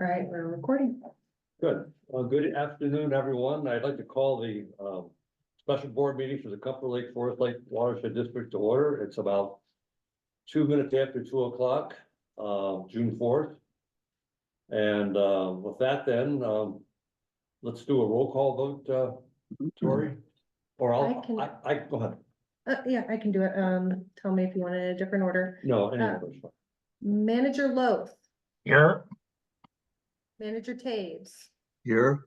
All right, we're recording. Good. Good afternoon, everyone. I'd like to call the special board meeting for the Comfort Lake Forest Lake Watershed District to order. It's about 2 minutes after 2 o'clock, June 4th. And with that then, let's do a roll call vote, Tori. Or I go ahead. Yeah, I can do it. Tell me if you want it in a different order. No, any of those. Manager Loth, Here. Manager Taves, Here.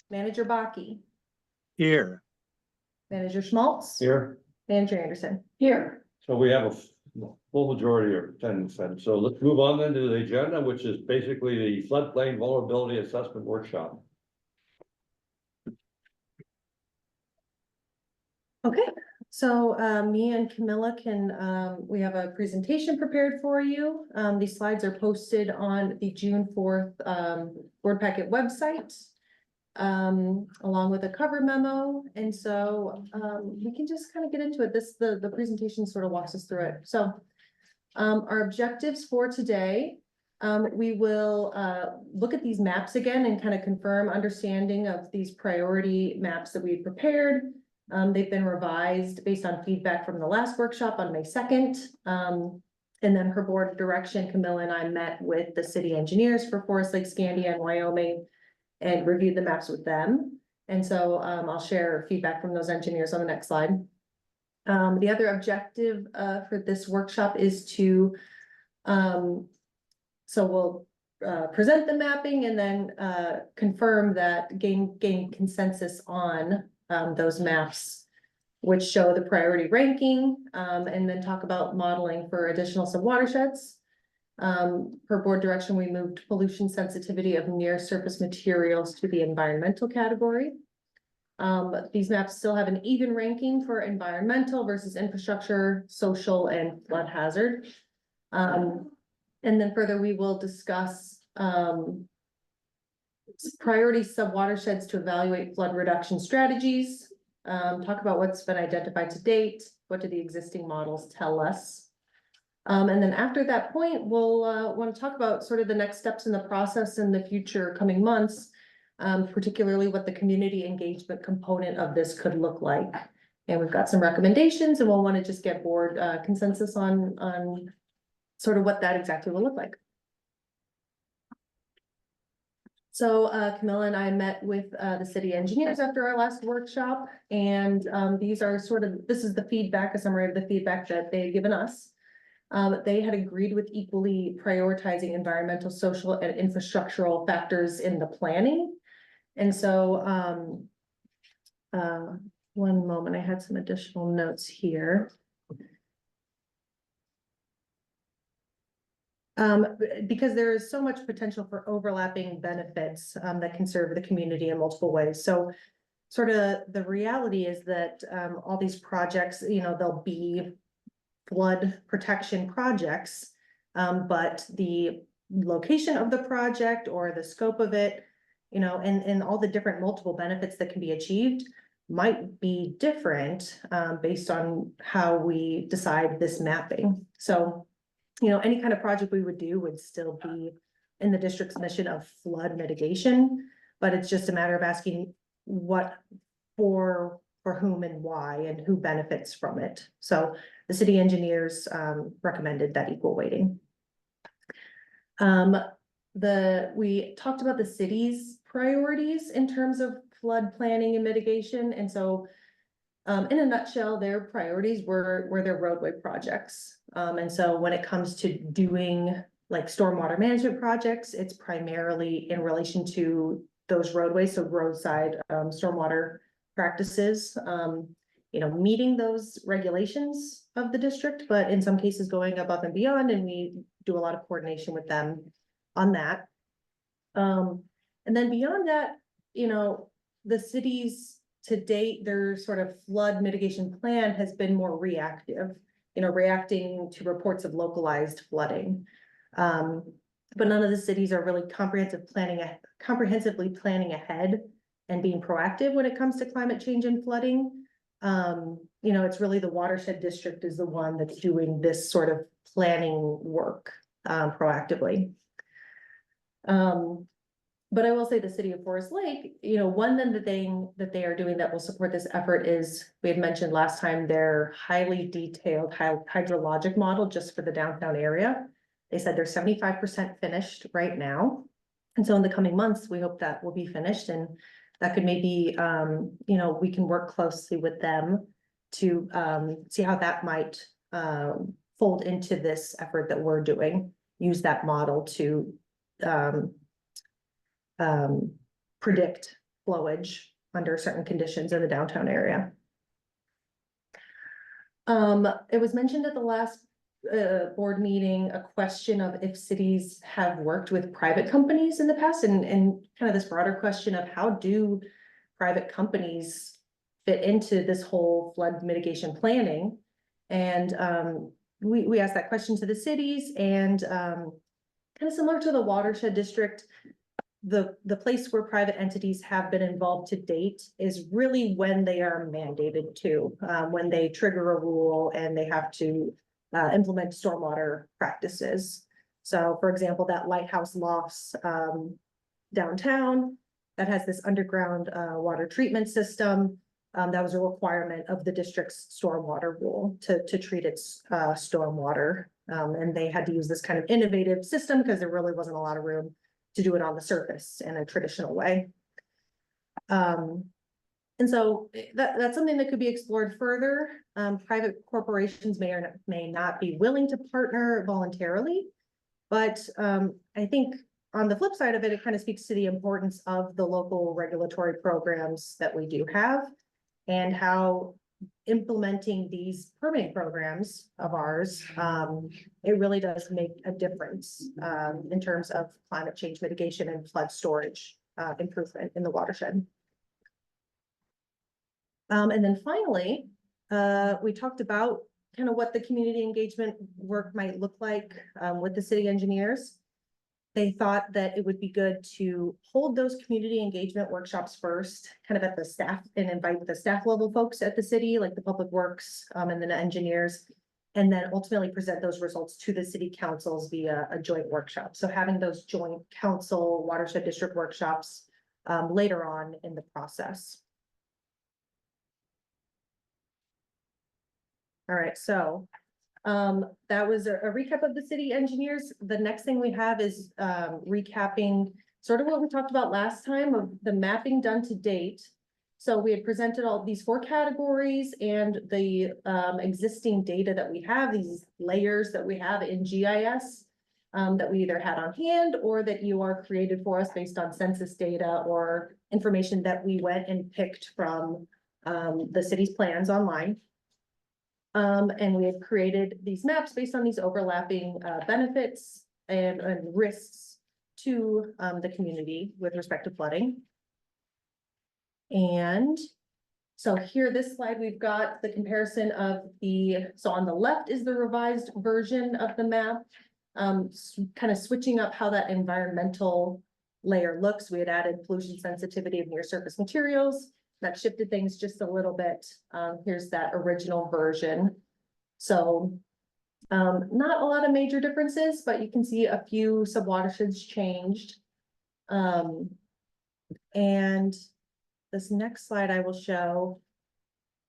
Manager Baki, Here. Manager Schmaltz. Here. Manager Anderson. Here. So we have a full majority of attendance then. So let's move on then to the agenda, which is basically the floodplain vulnerability assessment workshop. Okay, so me and Camilla we have a presentation prepared for you. These slides are posted on the June 4th board packet website, along with a cover memo. And so we can just kind of get into it. The presentation sort of walks us through it. So our objectives for today, we will look at these maps again and kind of confirm understanding of these priority maps that we prepared. They've been revised based on feedback from the last workshop on May 2nd. And then per board direction, Camilla and I met with the city engineers for Forest Lake, Scandia, and Wyoming and reviewed the maps with them. And so I'll share feedback from those engineers on the next slide. The other objective for this workshop is to, so we'll present the mapping and then confirm that gain consensus on those maps, which show the priority ranking, and then talk about modeling for additional sub-watersheds. Per board direction, we moved pollution sensitivity of near surface materials to the environmental category. These maps still have an even ranking for environmental versus infrastructure, social, and flood hazard. And then further, we will discuss priority sub-watersheds to evaluate flood reduction strategies, talk about what's been identified to date, what do the existing models tell us. And then after that point, we'll want to talk about sort of the next steps in the process in the future coming months, particularly what the community engagement component of this could look like. And we've got some recommendations, and we'll want to just get board consensus on sort of what that exactly will look like. So Camilla and I met with the city engineers after our last workshop, and this is the feedback, a summary of the feedback that they had given us. They had agreed with equally prioritizing environmental, social, and infrastructural factors in the planning. And so one moment, I had some additional notes here. Because there is so much potential for overlapping benefits that can serve the community in multiple ways. So sort of the reality is that all these projects, they'll be flood protection projects, but the location of the project or the scope of it, and all the different multiple benefits that can be achieved might be different based on how we decide this mapping. So any kind of project we would do would still be in the district's mission of flood mitigation, but it's just a matter of asking what for whom and why and who benefits from it. So the city engineers recommended that equal weighting. We talked about the city's priorities in terms of flood planning and mitigation. And so in a nutshell, their priorities were their roadway projects. And so when it comes to doing like stormwater management projects, it's primarily in relation to those roadways, so roadside stormwater practices, meeting those regulations of the district, but in some cases going above and beyond, and we do a lot of coordination with them on that. And then beyond that, the city's to date, their sort of flood mitigation plan has been more reactive, reacting to reports of localized flooding. But none of the cities are really comprehensively planning ahead and being proactive when it comes to climate change and flooding. It's really the watershed district is the one that's doing this sort of planning work proactively. But I will say the city of Forest Lake, one then the thing that they are doing that will support this effort is, we had mentioned last time, their highly detailed hydrologic model just for the downtown area. They said they're 75% finished right now. And so in the coming months, we hope that will be finished, and that could maybe, we can work closely with them to see how that might fold into this effort that we're doing. Use that model to predict flowage under certain conditions in the downtown area. It was mentioned at the last board meeting, a question of if cities have worked with private companies in the past, and kind of this broader question of how do private companies fit into this whole flood mitigation planning. And we asked that question to the cities, and kind of similar to the watershed district, the place where private entities have been involved to date is really when they are mandated to, when they trigger a rule and they have to implement stormwater practices. So for example, that Lighthouse Lofts downtown that has this underground water treatment system, that was a requirement of the district's stormwater rule to treat its stormwater. And they had to use this kind of innovative system because there really wasn't a lot of room to do it on the surface in a traditional way. And so that's something that could be explored further. Private corporations may or may not be willing to partner voluntarily, but I think on the flip side of it, it kind of speaks to the importance of the local regulatory programs that we do have, and how implementing these permitting programs of ours, it really does make a difference in terms of climate change mitigation and flood storage improvement in the watershed. And then finally, we talked about kind of what the community engagement work might look like with the city engineers. They thought that it would be good to hold those community engagement workshops first, kind of at the staff, and invite the staff level folks at the city, like the public works and then the engineers, and then ultimately present those results to the city councils via a joint workshop. So having those joint council watershed district workshops later on in the process. All right, so that was a recap of the city engineers. The next thing we have is recapping sort of what we talked about last time of the mapping done to date. So we had presented all these 4 categories and the existing data that we have, these layers that we have in GIS that we either had on hand or that you are created for us based on census data or information that we went and picked from the city's plans online. And we had created these maps based on these overlapping benefits and risks to the community with respect to flooding. And so here, this slide, we've got the comparison of so on the left is the revised version of the map, kind of switching up how that environmental layer looks. We had added pollution sensitivity of near surface materials. That shifted things just a little bit. Here's that original version. So not a lot of major differences, but you can see a few subwatersheds changed. And this next slide I will show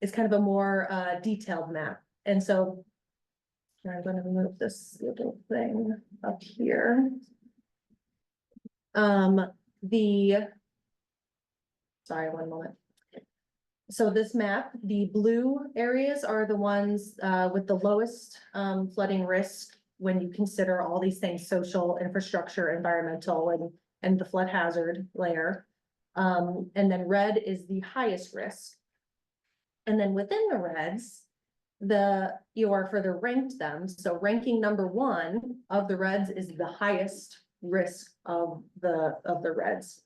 is kind of a more detailed map. And so I'm going to move this little thing up here. Sorry, one moment. So this map, the blue areas are the ones with the lowest flooding risk when you consider all these things: social, infrastructure, environmental, and the flood hazard layer. And then red is the highest risk. And then within the reds, you are further ranked them. So ranking number 1 of the reds is the highest risk of the reds.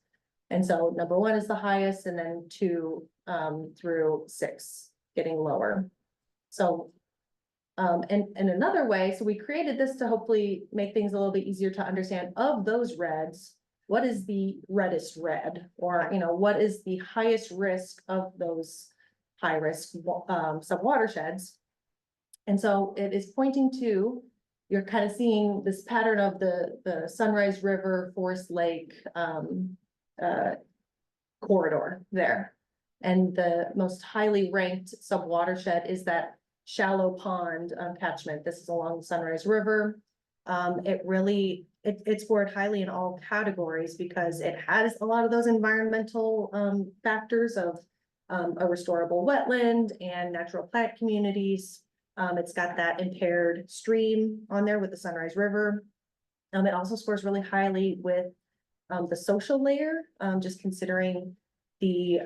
And so number 1 is the highest, and then 2 through 6 getting lower. So, and another way, so we created this to hopefully make things a little bit easier to understand. Of those reds, what is the reddest red, or, what is the highest risk of those high risk subwatersheds? And so it is pointing to you're kind of seeing this pattern of the Sunrise River, Forest Lake, corridor there. And the most highly ranked sub-watershed is that shallow pond catchment. This is along the Sunrise River. It scored highly in all categories because it has a lot of those environmental factors of a restorable wetland and natural plant communities. It's got that impaired stream on there with the Sunrise River. It also scores really highly with the social layer, just considering the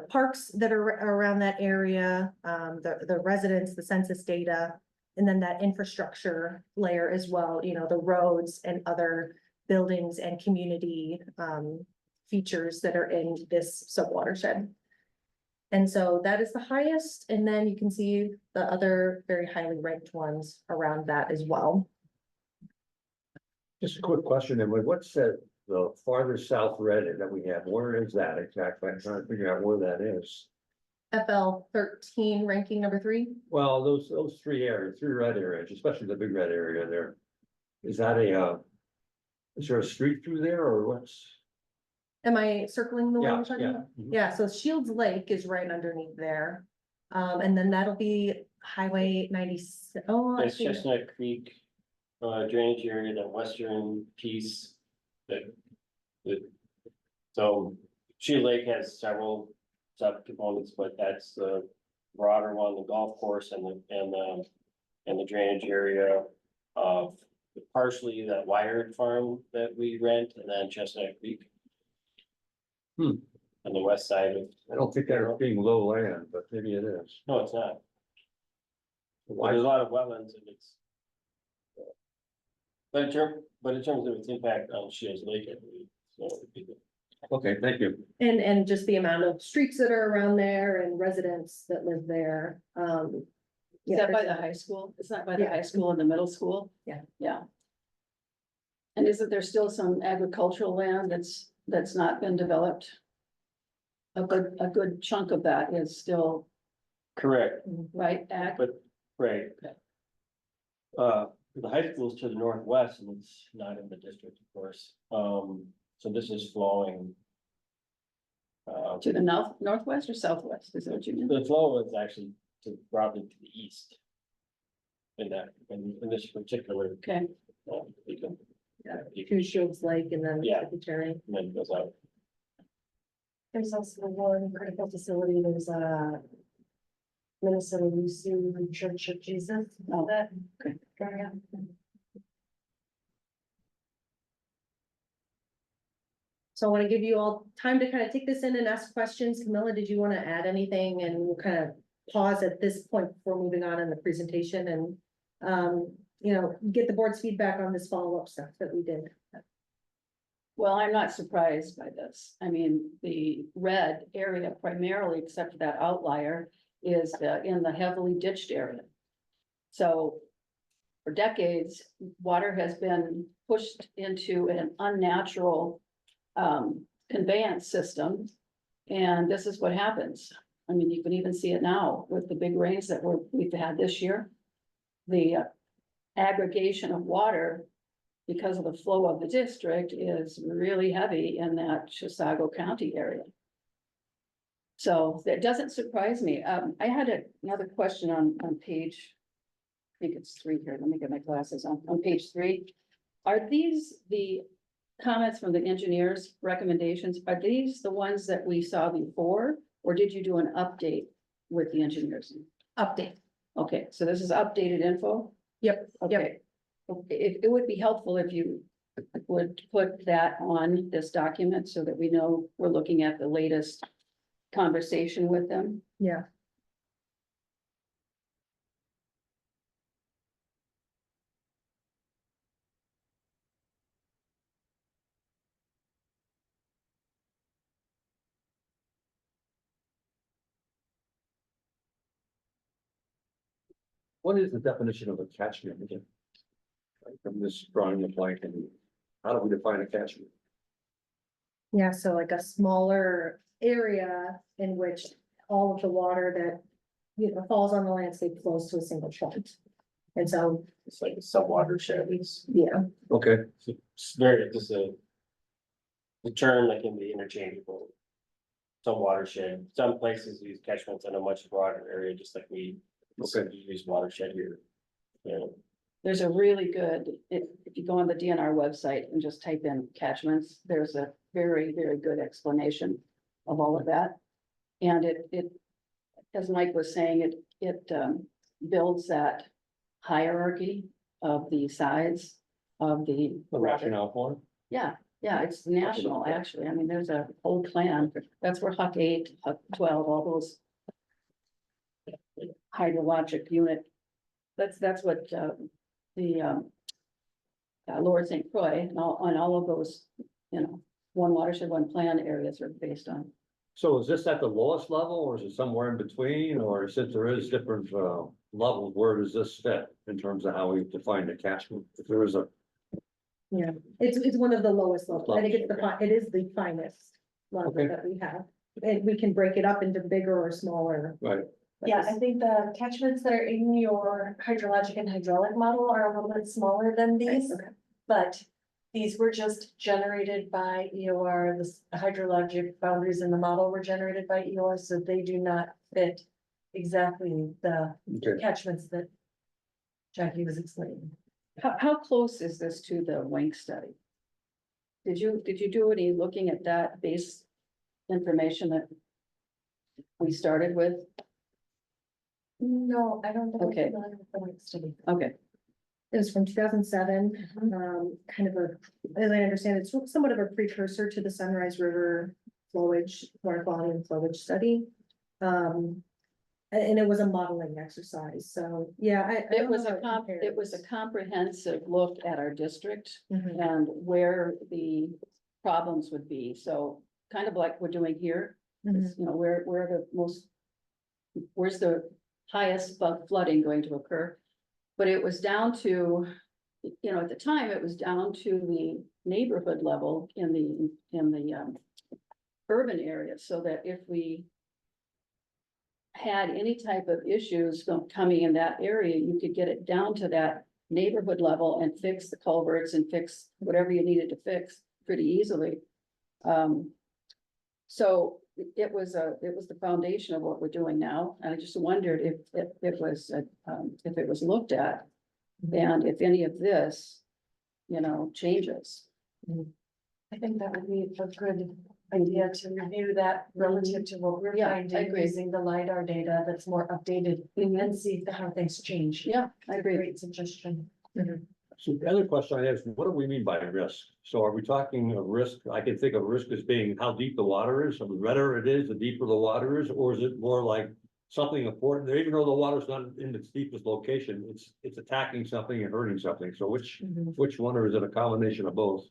parks that are around that area, the residents, the census data, and then that infrastructure layer as well, the roads and other buildings and community features that are in this subwatershed. And so that is the highest, and then you can see the other very highly ranked ones around that as well. Just a quick question, Emily, what's the farther south red that we have, where is that exactly? I'm trying to figure out where that is. FL 13 ranking number 3. Well, those three red areas, especially the big red area there. Is that is there a street through there or what's? Am I circling the one Yeah, you're talking yeah. about? Mhm. Yeah, so Shields Lake is right underneath there. And then that'll be Highway 96. Oh, I There's see. Chestnut Creek, drainage area, that western piece so Shield Lake has several subcomponents, but that's the broader one, the golf course and the drainage area of partially that Wired Farm that we rent, and then Chestnut Creek. Hmm. On the west side of, I don't think that's being low land, but maybe it is. no, it's not. Well, Why? there's a lot of wetlands and it's. But in terms of its impact on Shields Lake, I believe, so. it'd be good. Okay, thank you. And just the amount of streets that are around there and residents that live there. Is Yeah, that by there's the a- high school? Is that by the Yeah. high school and the middle school? Yeah. Yeah. And isn't there still some agricultural land that's not been developed? A good chunk of that is still, Correct. right, ag? But, right. The high school's to the northwest and it's not in the district, of course. So this is flowing. To the northwest or southwest, is that what you mean? The flow is actually broadly to the east. In this particular. Okay, Beacon. To Shields Lake and then Yeah. Secretary. And then it goes out. There's also one critical facility, there's a Minnesota Lutheran Church of Jesus. Oh, that. okay. area. So I want to give you all time to kind of take this in and ask questions. Camilla, did you want to add anything? And we'll kind of pause at this point before moving on in the presentation and get the board's feedback on this follow-up stuff that we did. well, I'm not surprised by this. I mean, the red area primarily, except for that outlier, is in the heavily ditched area. So for decades, water has been pushed into an unnatural conveyance system. And this is what happens. I mean, you can even see it now with the big rains that we've had this year. The aggregation of water because of the flow of the district is really heavy in that Chisago County area. So that doesn't surprise me. I had another question on page, I think it's 3 here. Let me get my glasses on page 3. Are these the comments from the engineers' recommendations? Are these the ones that we saw before? Or did you do an update with the engineers? Update. Okay, so this is updated info? Yep. Okay. It would be helpful if you would put that on this document so that we know we're looking at the latest conversation with them. Yeah. What is the definition of a catchment again? I'm just drawing the blank and how do we define a catchment? Yeah, so like a smaller area in which all of the water that, falls on the landscape flows to a single point. And so, It's like a sub watershed, it's yeah, Okay, very, just the term that can be interchangeable. Some watershed, some places use catchments in a much broader area, just like we use watershed here. Yeah, There's a really good, if you go on the DNR website and just type in catchments, there's a very, very good explanation of all of that. And it, as Mike was saying, it builds that hierarchy of the size of the. the rationale for it. Yeah, it's national, actually. I mean, there's a whole plan. That's where Huck 8, Huck 12, all those hydrologic unit. That's what the Lower St. Croix and all of those, you know, one watershed, one plan areas are based on. So is this at the lowest level or is it somewhere in between, or since there is different levels, where does this fit in terms of how we define the catchment? If there is a, yeah, it's one of the lowest levels. I think it's Okay. it is the finest level Okay. that we have. And we can break it up into bigger or smaller. right, Yeah, I think the catchments that are in your hydrologic and hydraulic model are a little bit smaller than these. Okay. But these were just generated by EOR, the hydrologic boundaries in the model were generated by EOR, so they do not fit exactly the okay. catchments that Jackie was explaining. How close is this to the Wink study? Did you do any looking at that base information that we started with? No, I don't think I'm Okay. familiar with the Wink study. Okay, It was from 2007, kind of as I understand, it's somewhat of a precursor to the Sunrise River flowage, water quality and flowage study. And it was a modeling exercise, so, yeah, I it don't was know a how it it was a compares. comprehensive look at our district Mhm. and where the problems would be. So kind of like we're doing here, is, you know, where the most, where's the highest flooding going to occur? But it was down to, you know, at the time, it was down to the neighborhood level in the urban area, so that if we had any type of issues coming in that area, you could get it down to that neighborhood level and fix the culverts and fix whatever you needed to fix pretty easily. So it was the foundation of what we're doing now. And I just wondered if it was looked at and if any of this, you know, changes. I think that would be a good idea to review that relative to what we're Yeah, I finding agree. using the LiDAR data that's more updated and see how things change. Yeah, I agree. Great suggestion. So the other question I have is, what do we mean by risk? So are we talking of risk? I can think of risk as being how deep the water is, so the redder it is, the deeper the water is, or is it more like something important, even though the water's not in its deepest location, it's attacking something and hurting something, so which one, or is it a combination of both?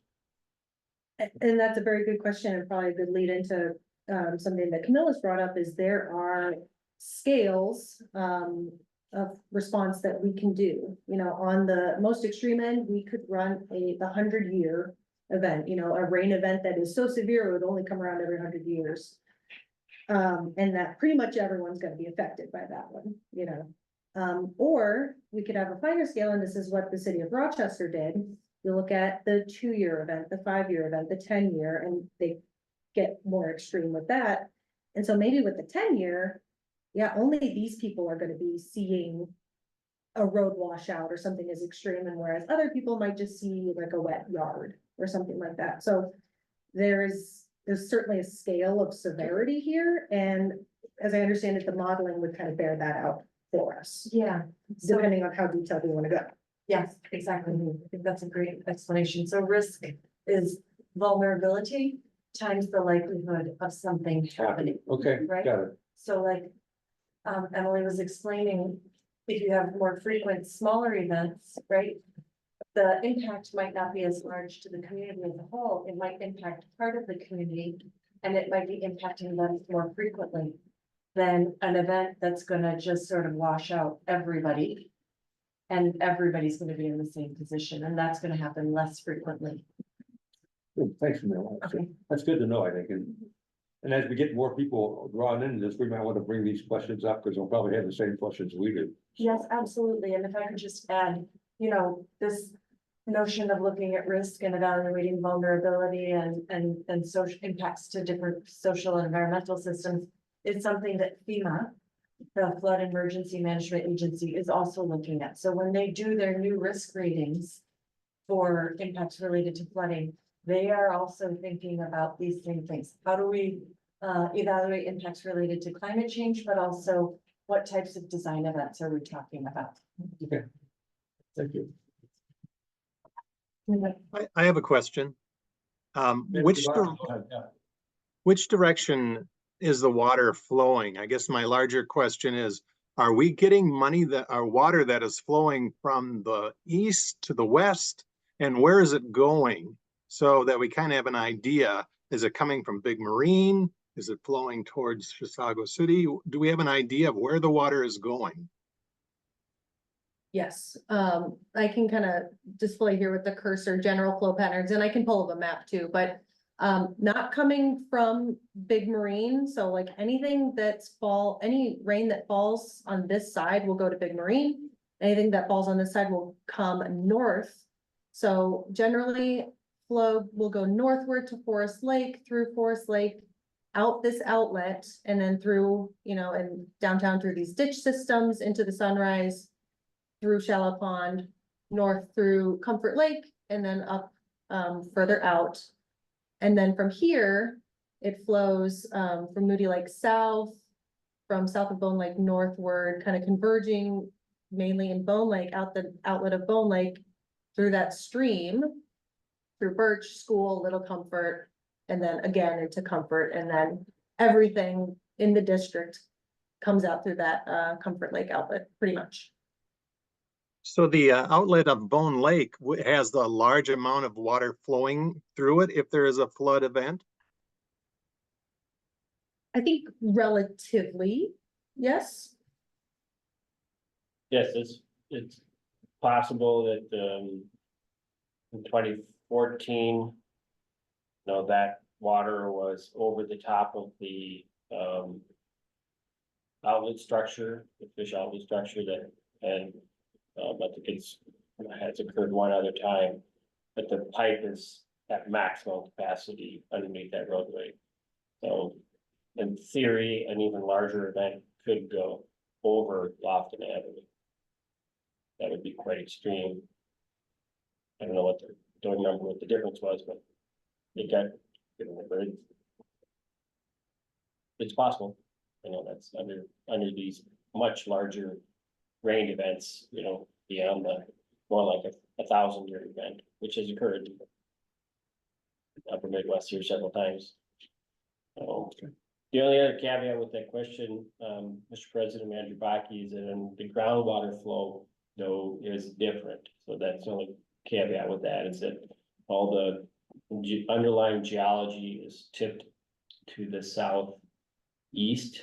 And that's a very good question, and probably a good lead into something that Camilla's brought up, is there are scales of response that we can do. You know, on the most extreme end, we could run the 100-year event, you know, a rain event that is so severe, it would only come around every 100 years. And that pretty much everyone's gonna be affected by that one, you know. Or we could have a finer scale, and this is what the city of Rochester did. You look at the 2-year event, the 5-year event, the 10-year, and they get more extreme with that. And so maybe with the 10-year, yeah, only these people are gonna be seeing a road washout or something as extreme, and whereas other people might just see like a wet yard or something like that. So there's certainly a scale of severity here, and as I understand it, the modeling would kind of bear that out for us, Yeah. So, depending on how detailed we wanna go. yes, exactly. I think that's a great explanation. So risk is vulnerability times the likelihood of something happening. Okay, Right. got it. So like, Emily was explaining, if you have more frequent, smaller events, right? The impact might not be as large to the community as a whole. It might impact part of the community, and it might be impacting them more frequently than an event that's gonna just sort of wash out everybody. And everybody's gonna be in the same position, and that's gonna happen less frequently. Good, thanks, Camille. Okay. That's good to know, I think, and And as we get more people drawn into this, we might want to bring these questions up, because they'll probably have the same questions we do. Yes, absolutely, and if I could just add, this notion of looking at risk and evaluating vulnerability and social impacts to different social and environmental systems is something that FEMA, the Flood Emergency Management Agency, is also looking at. So when they do their new risk ratings for impacts related to flooding, they are also thinking about these same things. How do we evaluate impacts related to climate change, but also what types of design events are we talking about? Thank you. I have a question. Which direction is the water flowing? I guess my larger question is, are we getting money our water that is flowing from the east to the west? And where is it going? So that we kind of have an idea. Is it coming from Big Marine? Is it flowing towards Chisago City? Do we have an idea of where the water is going? Yes, I can kind of display here with the cursor general flow patterns, and I can pull up a map too, but not coming from Big Marine. So like anything any rain that falls on this side will go to Big Marine. Anything that falls on this side will come north. So generally flow will go northward to Forest Lake, through Forest Lake, out this outlet, and then through, and downtown through these ditch systems into the Sunrise, through Shallow Pond, north through Comfort Lake, and then up further out. And then from here, it flows from Moody Lake south, from south of Bone Lake northward, kind of converging mainly in Bone Lake, out the outlet of Bone Lake, through that stream, through Birch, School, Little Comfort, and then again into Comfort, and then everything in the district comes out through that Comfort Lake outlet, pretty much. So the outlet of Bone Lake has a large amount of water flowing through it if there is a flood event? I think relatively, yes. Yes, it's possible that, in 2014, that water was over the top of the, outlet structure, the fish outlet structure and I think has occurred one other time, but the pipe is at maximum capacity underneath that roadway. So in theory, an even larger event could go over Lofton Avenue. That would be quite extreme. I don't know don't remember what the difference was, but it got, but it's possible. That's under these much larger rain events, beyond the more like a 1,000-year event, which has occurred in the upper Midwest here several times. The only other caveat with that question, Mr. President, Andrew Bakke, is that the groundwater flow, though, is different. So that's the only caveat with that, is that all the underlying geology is tipped to the southeast,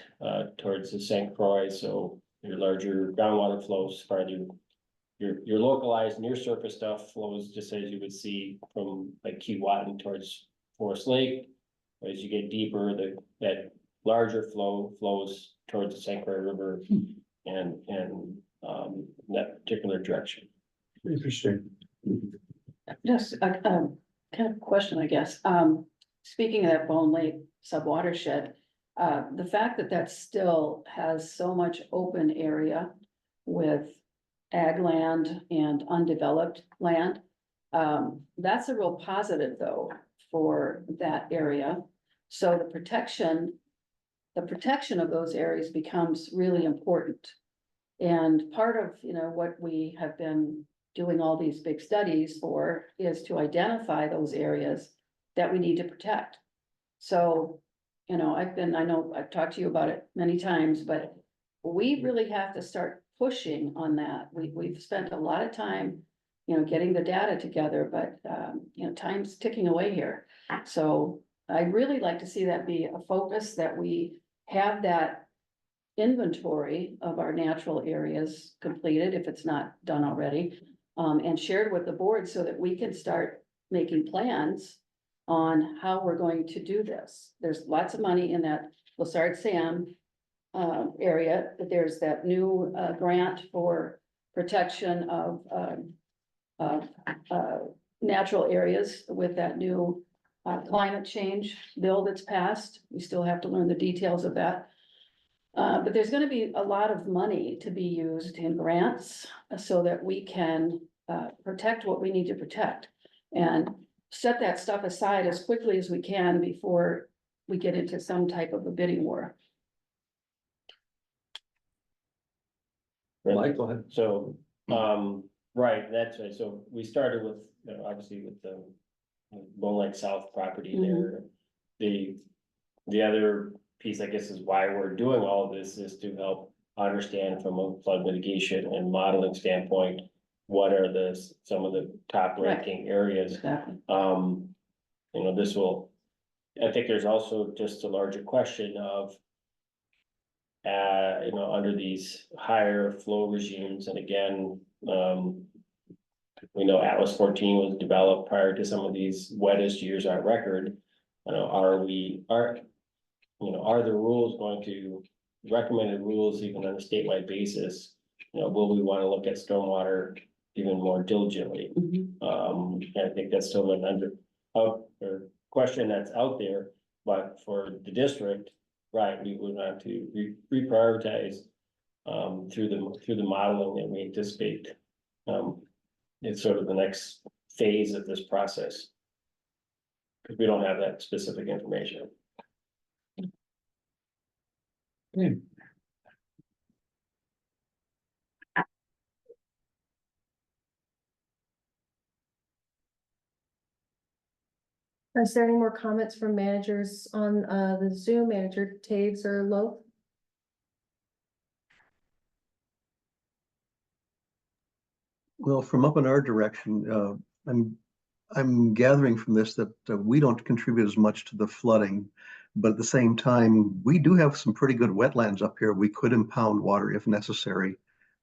towards the St. Croix. So your larger groundwater flows farther. Your localized near surface stuff flows just as you would see from like Keewatin towards Forest Lake. As you get deeper, that larger flow flows towards the St. Croix River and that particular direction. Interesting. Just a kind of question, I guess. Speaking of that Bone Lake subwatershed, the fact that still has so much open area with ag land and undeveloped land, that's a real positive though for that area. So the protection of those areas becomes really important. And part of, what we have been doing all these big studies for is to identify those areas that we need to protect. So, I know I've talked to you about it many times, but we really have to start pushing on that. We've spent a lot of time, getting the data together, but, time's ticking away here. So I'd really like to see that be a focus, that we have that inventory of our natural areas completed, if it's not done already, and shared with the board so that we can start making plans on how we're going to do this. There's lots of money in that Lessard Sam area, but there's that new grant for protection of natural areas with that new climate change bill that's passed. We still have to learn the details of that. But there's gonna be a lot of money to be used in grants so that we can protect what we need to protect. And set that stuff aside as quickly as we can before we get into some type of a bidding war. Mike, go ahead. So, right, that's right, so we started with, obviously with the Bone Lake South property there. The other piece, I guess, is why we're doing all of this is to help understand from a flood mitigation and modeling standpoint, what are some of the top ranking areas. Exactly. This will, I think there's also just a larger question of, under these higher flow regimes, and again, we know Atlas 14 was developed prior to some of these wettest years on record. Are the rules going to, recommended rules even on a statewide basis? Will we want to look at stormwater even more diligently? Mhm. I think that's still an or question that's out there, but for the district, right, we would want to reprioritize through the modeling that we anticipate. It's sort of the next phase of this process. Because we don't have that specific information. Is there any more comments from managers on the Zoom, Manager Taves or Lowe? Well, from up in our direction, I'm gathering from this that we don't contribute as much to the flooding. But at the same time, we do have some pretty good wetlands up here. We could impound water if necessary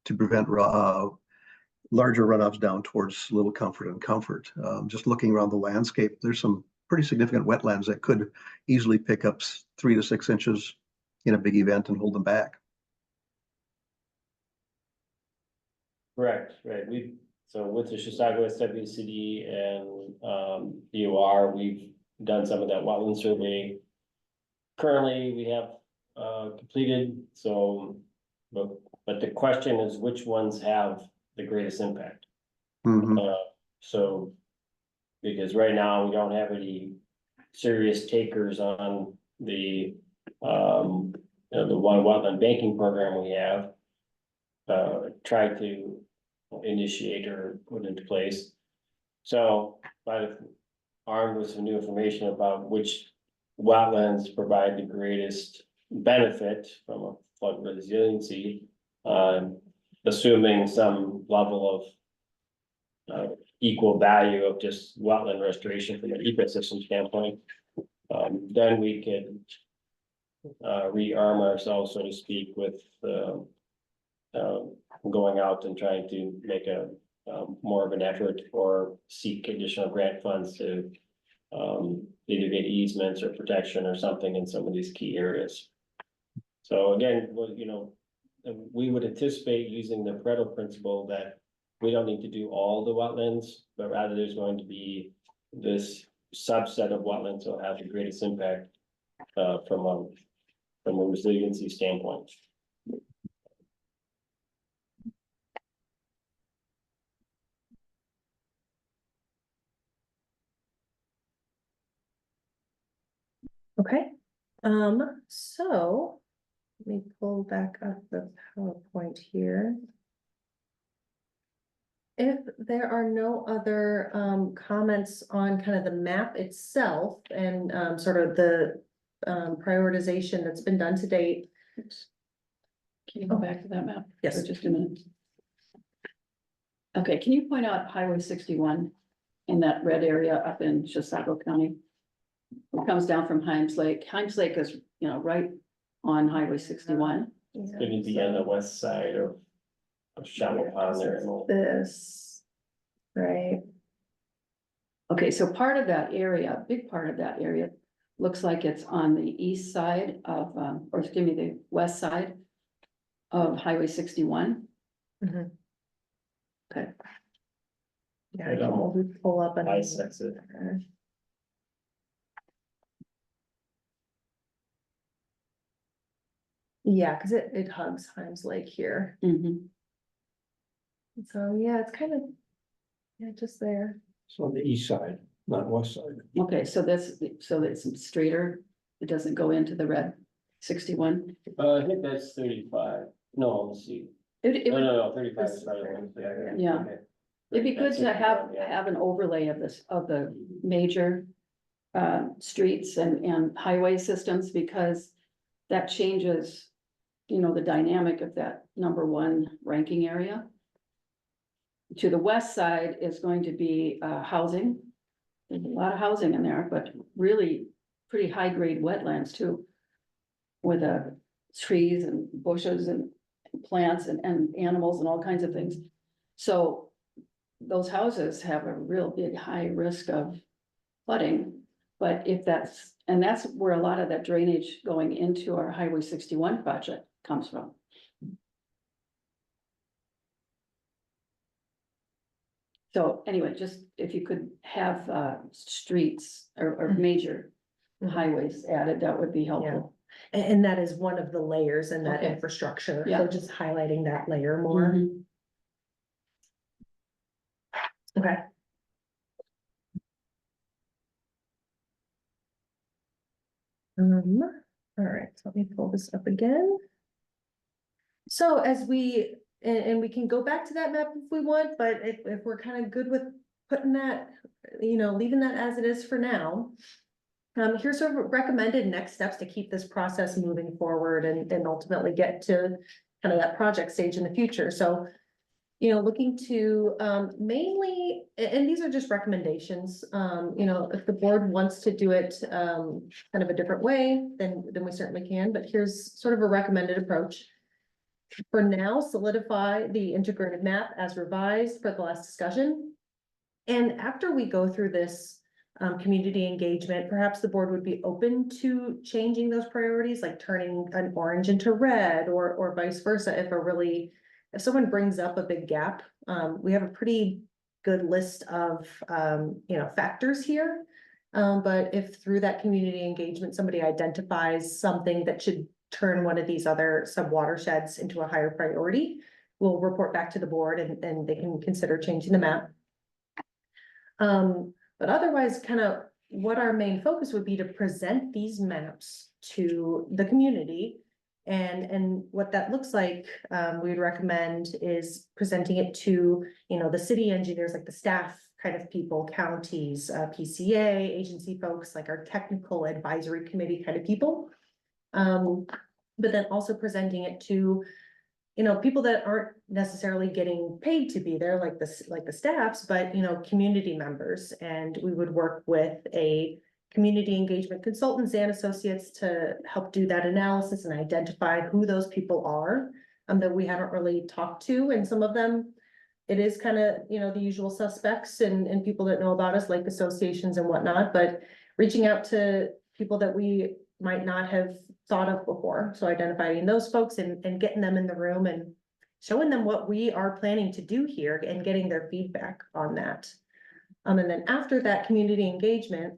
to prevent larger runoffs down towards Little Comfort and Comfort. Just looking around the landscape, there's some pretty significant wetlands that could easily pick up 3 to 6 inches in a big event and hold them back. Correct, right, so with the Chisago SWCD and DOR, we've done some of that wetland survey. Currently, we have completed, but the question is which ones have the greatest impact? Mhm. So, because right now we don't have any serious takers on the one wetland banking program we have. Tried to initiate or put into place. So, armed with some new information about which wetlands provide the greatest benefit from a flood resiliency, assuming some level of equal value of just wetland restoration from an ecosystem standpoint, then we can rearm ourselves, so to speak, with going out and trying to make a more of an effort or seek additional grant funds to either get easements or protection or something in some of these key areas. So again, we would anticipate using the Pareto principle that we don't need to do all the wetlands, but rather there's going to be this subset of wetlands that will have the greatest impact from a resiliency standpoint. Okay, so let me pull back up the PowerPoint here. If there are no other comments on kind of the map itself and sort of the prioritization that's been done to date. Can you go back to that map? Yes. For just a minute. Okay, can you point out Highway 61 in that red area up in Chisago County? It comes down from Himes Lake. Himes Lake is, right on Highway 61. Going to be on the west side of Shallow Pond there. This, right? Okay, so part of that area, a big part of that area, looks like it's on the east side of, or excuse me, the west side of Highway 61. Mhm. Okay. Yeah, I can maybe pull up and. I sense it. Yeah, cause it hugs Himes Lake here. Mhm. So, yeah, it's kind of, yeah, just there. It's on the east side, not west side. Okay, so so it's straighter, it doesn't go into the red 61. I think that's 35. No, let's see. It would, No, 35 this is is right. fair. Yeah. Okay. it'd be good That's to have, 61, yeah. have an overlay of this, of the major streets and highway systems, because that changes, you know, the dynamic of that number one ranking area. To the west side is going to be housing. There's a lot of housing in there, but really pretty high grade wetlands too. With trees and bushes and plants and animals and all kinds of things. So those houses have a real big high risk of flooding. But if that's, and that's where a lot of that drainage going into our Highway 61 project comes from. So anyway, just if you could have streets or major Mhm. highways added, that would be helpful. And that is one of the layers in that Okay. infrastructure, Yeah. so just highlighting that layer more. Mhm. Okay. All right, so let me pull this up again. So as we, and we can go back to that map if we want, but if we're kind of good with putting that, leaving that as it is for now. Here's sort of recommended next steps to keep this process moving forward and ultimately get to kind of that project stage in the future. So, looking to mainly, and these are just recommendations, if the board wants to do it kind of a different way, then we certainly can, but here's sort of a recommended approach. For now, solidify the integrated map as revised for the last discussion. And after we go through this community engagement, perhaps the board would be open to changing those priorities, like turning an orange into red or vice versa. If someone brings up a big gap, we have a pretty good list of, factors here. But if through that community engagement, somebody identifies something that should turn one of these other sub watersheds into a higher priority, we'll report back to the board and they can consider changing the map. But otherwise, kind of what our main focus would be to present these maps to the community. And what that looks like, we would recommend is presenting it to, the city engineers, like the staff kind of people, counties, PCA, agency folks, like our technical advisory committee kind of people. But then also presenting it to, people that aren't necessarily getting paid to be there, like the staffs, but, community members. And we would work with a community engagement consultants and associates to help do that analysis and identify who those people are that we haven't really talked to. And some of them, it is kind of, the usual suspects and people that know about us, like associations and whatnot, but reaching out to people that we might not have thought of before. So identifying those folks and getting them in the room and showing them what we are planning to do here and getting their feedback on that. And then after that community engagement,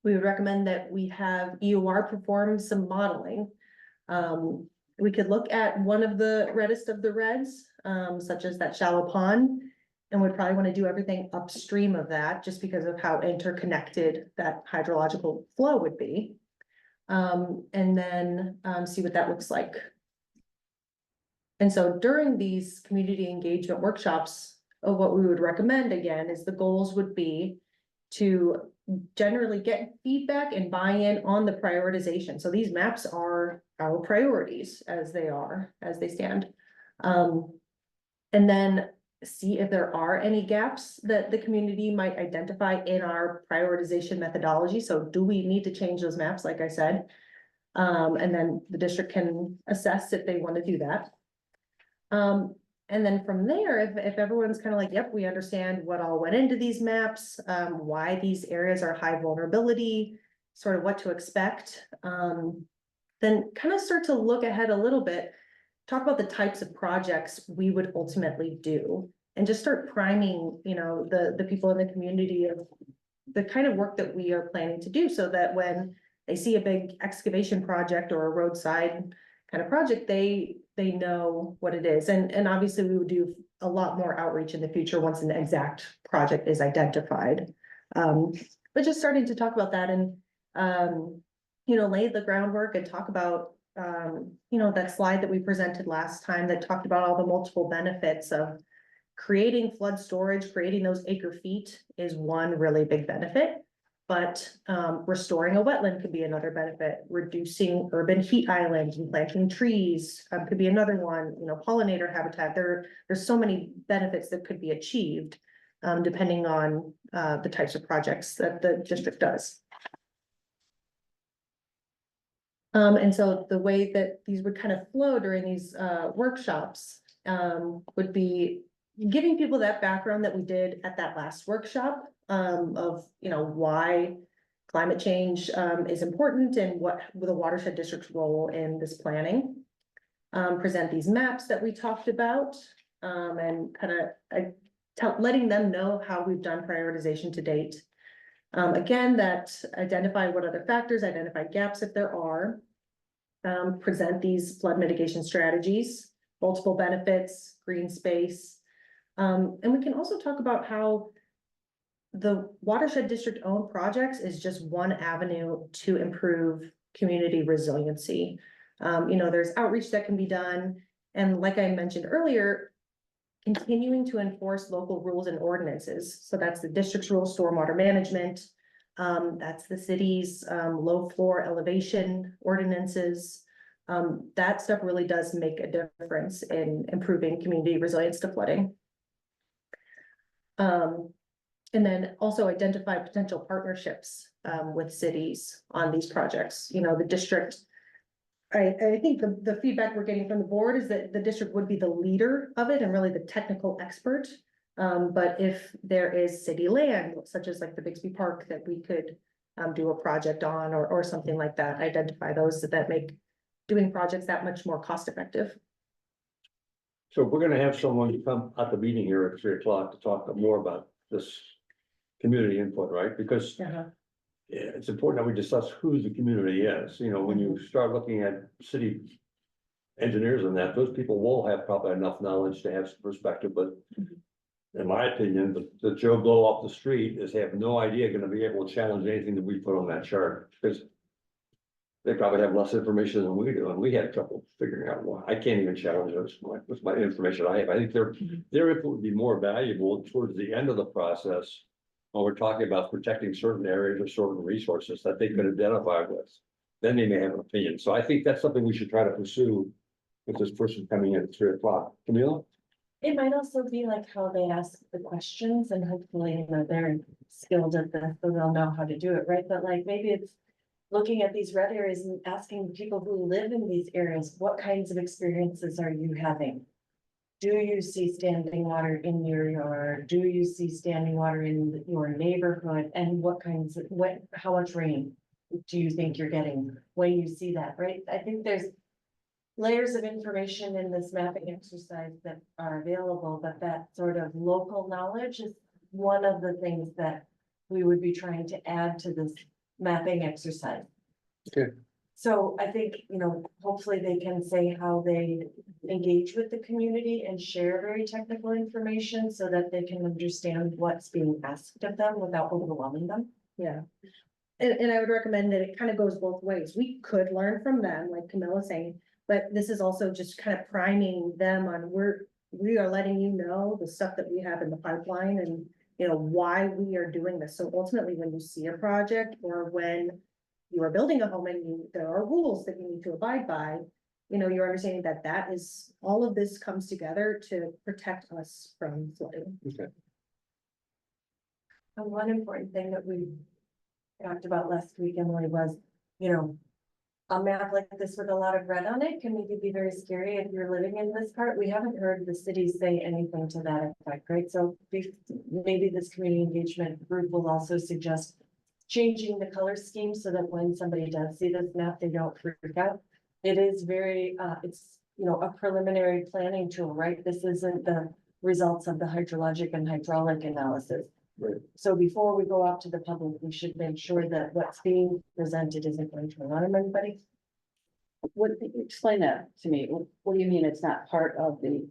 we would recommend that we have EOR perform some modeling. We could look at one of the reddest of the reds, such as that shallow pond. And we'd probably want to do everything upstream of that just because of how interconnected that hydrological flow would be. And then see what that looks like. And so during these community engagement workshops, what we would recommend again is the goals would be to generally get feedback and buy-in on the prioritization. So these maps are our priorities as they stand. And then see if there are any gaps that the community might identify in our prioritization methodology. So do we need to change those maps, like I said? And then the district can assess if they want to do that. And then from there, if everyone's kind of like, yep, we understand what all went into these maps, why these areas are high vulnerability, sort of what to expect, then kind of start to look ahead a little bit, talk about the types of projects we would ultimately do, and just start priming, the people in the community of the kind of work that we are planning to do, so that when they see a big excavation project or a roadside kind of project, they know what it is. And obviously we would do a lot more outreach in the future once an exact project is identified. But just starting to talk about that and, lay the groundwork and talk about, that slide that we presented last time that talked about all the multiple benefits of creating flood storage, creating those acre feet is one really big benefit. But restoring a wetland could be another benefit. Reducing urban heat islands and planting trees could be another one. Pollinator habitat. There's so many benefits that could be achieved depending on the types of projects that the district does. And so the way that these would kind of flow during these workshops would be giving people that background that we did at that last workshop of, why climate change is important and what the watershed district's role in this planning. Present these maps that we talked about and kind of letting them know how we've done prioritization to date. Again, that identify what other factors, identify gaps if there are. Present these flood mitigation strategies, multiple benefits, green space. And we can also talk about how the watershed district owned projects is just one avenue to improve community resiliency. There's outreach that can be done. And like I mentioned earlier, continuing to enforce local rules and ordinances. So that's the district's rules, stormwater management. That's the city's low floor elevation ordinances. That stuff really does make a difference in improving community resilience to flooding. And then also identify potential partnerships with cities on these projects. The district, I think the feedback we're getting from the board is that the district would be the leader of it and really the technical expert. But if there is city land, such as like the Bixby Park, that we could do a project on or something like that, identify those that make doing projects that much more cost effective. So we're gonna have someone come at the meeting here at 3 o'clock to talk more about this community input, right? Because it's important that we discuss who the community is. When you start looking at city engineers and that, those people will have probably enough knowledge to have some perspective, but in my opinion, the Joe Blow off the street is have no idea gonna be able to challenge anything that we put on that chart, because they probably have less information than we do, and we had trouble figuring out why. I can't even challenge us with my information I have. I think their input would be more valuable towards the end of the process when we're talking about protecting certain areas or certain resources that they could identify with. Then they may have an opinion. So I think that's something we should try to pursue with this person coming in at 3 o'clock. Camila? It might also be like how they ask the questions, and hopefully, they're skilled at this, so they'll know how to do it, right? But like, maybe it's looking at these red areas and asking people who live in these areas, what kinds of experiences are you having? Do you see standing water in your yard? Do you see standing water in your neighborhood? And how much rain do you think you're getting when you see that, right? I think there's layers of information in this mapping exercise that are available, but that sort of local knowledge is one of the things that we would be trying to add to this mapping exercise. Okay. So I think, hopefully they can say how they engage with the community and share very technical information so that they can understand what's being asked of them without overwhelming them. Yeah. And I would recommend that it kind of goes both ways. We could learn from them, like Camilla's saying, but this is also just kind of priming them on we are letting you know the stuff that we have in the pipeline and, why we are doing this. So ultimately, when you see a project or when you are building a home and there are rules that you need to abide by, you're understanding that is, all of this comes together to protect us from flooding. Okay. And one important thing that we talked about last week, Emily, was, a map like this with a lot of red on it can maybe be very scary if you're living in this part. We haven't heard the city say anything to that effect, right? So maybe this community engagement group will also suggest changing the color scheme so that when somebody does see this map, they don't freak out. It is very, it's, you know, a preliminary planning tool, right? This isn't the results of the hydrologic and hydraulic analysis. Right. So before we go out to the public, we should make sure that what's being presented isn't going to alarm anybody. What, explain that to me. What do you mean it's not part of the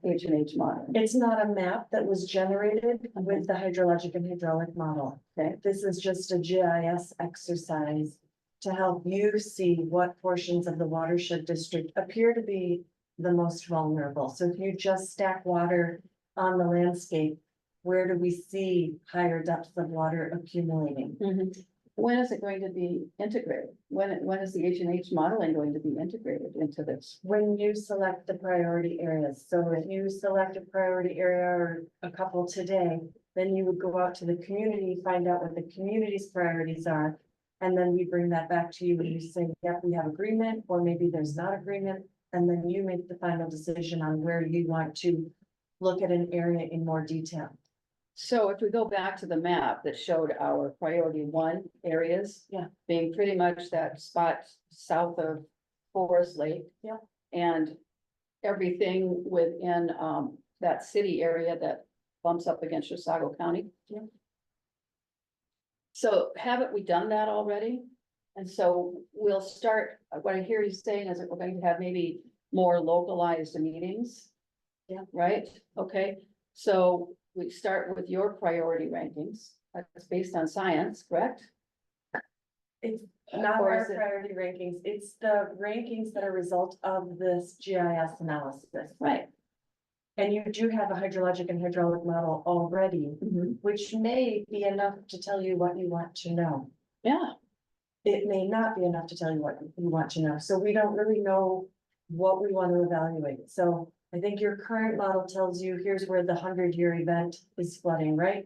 H&H model? It's not a map that was generated with the hydrologic and hydraulic model. Okay. This is just a GIS exercise to help you see what portions of the watershed district appear to be the most vulnerable. So if you just stack water on the landscape, where do we see higher depths of water accumulating? When is it going to be integrated? When is the H&H modeling going to be integrated into this? When you select the priority areas, so if you select a priority area or a couple today, then you would go out to the community, find out what the community's priorities are. And then we bring that back to you and you say, yep, we have agreement, or maybe there's not agreement. And then you make the final decision on where you want to look at an area in more detail. So if we go back to the map that showed our priority 1 areas. Yeah. Being pretty much that spot south of Forest Lake. Yeah. And everything within that city area that bumps up against Chisago County. Yeah. So haven't we done that already? And so we'll start, what I hear you saying is that we're going to have maybe more localized meetings. Yeah. Right? Okay, so we start with your priority rankings. That's based on science, correct? It's not Or our is it- priority rankings, it's the rankings that are a result of this GIS analysis. Right. And you do have a hydrologic and hydraulic model already, which may be enough to tell you what you want to know. Yeah, It may not be enough to tell you what you want to know, so we don't really know what we want to evaluate. So I think your current model tells you, here's where the 100-year event is flooding, right?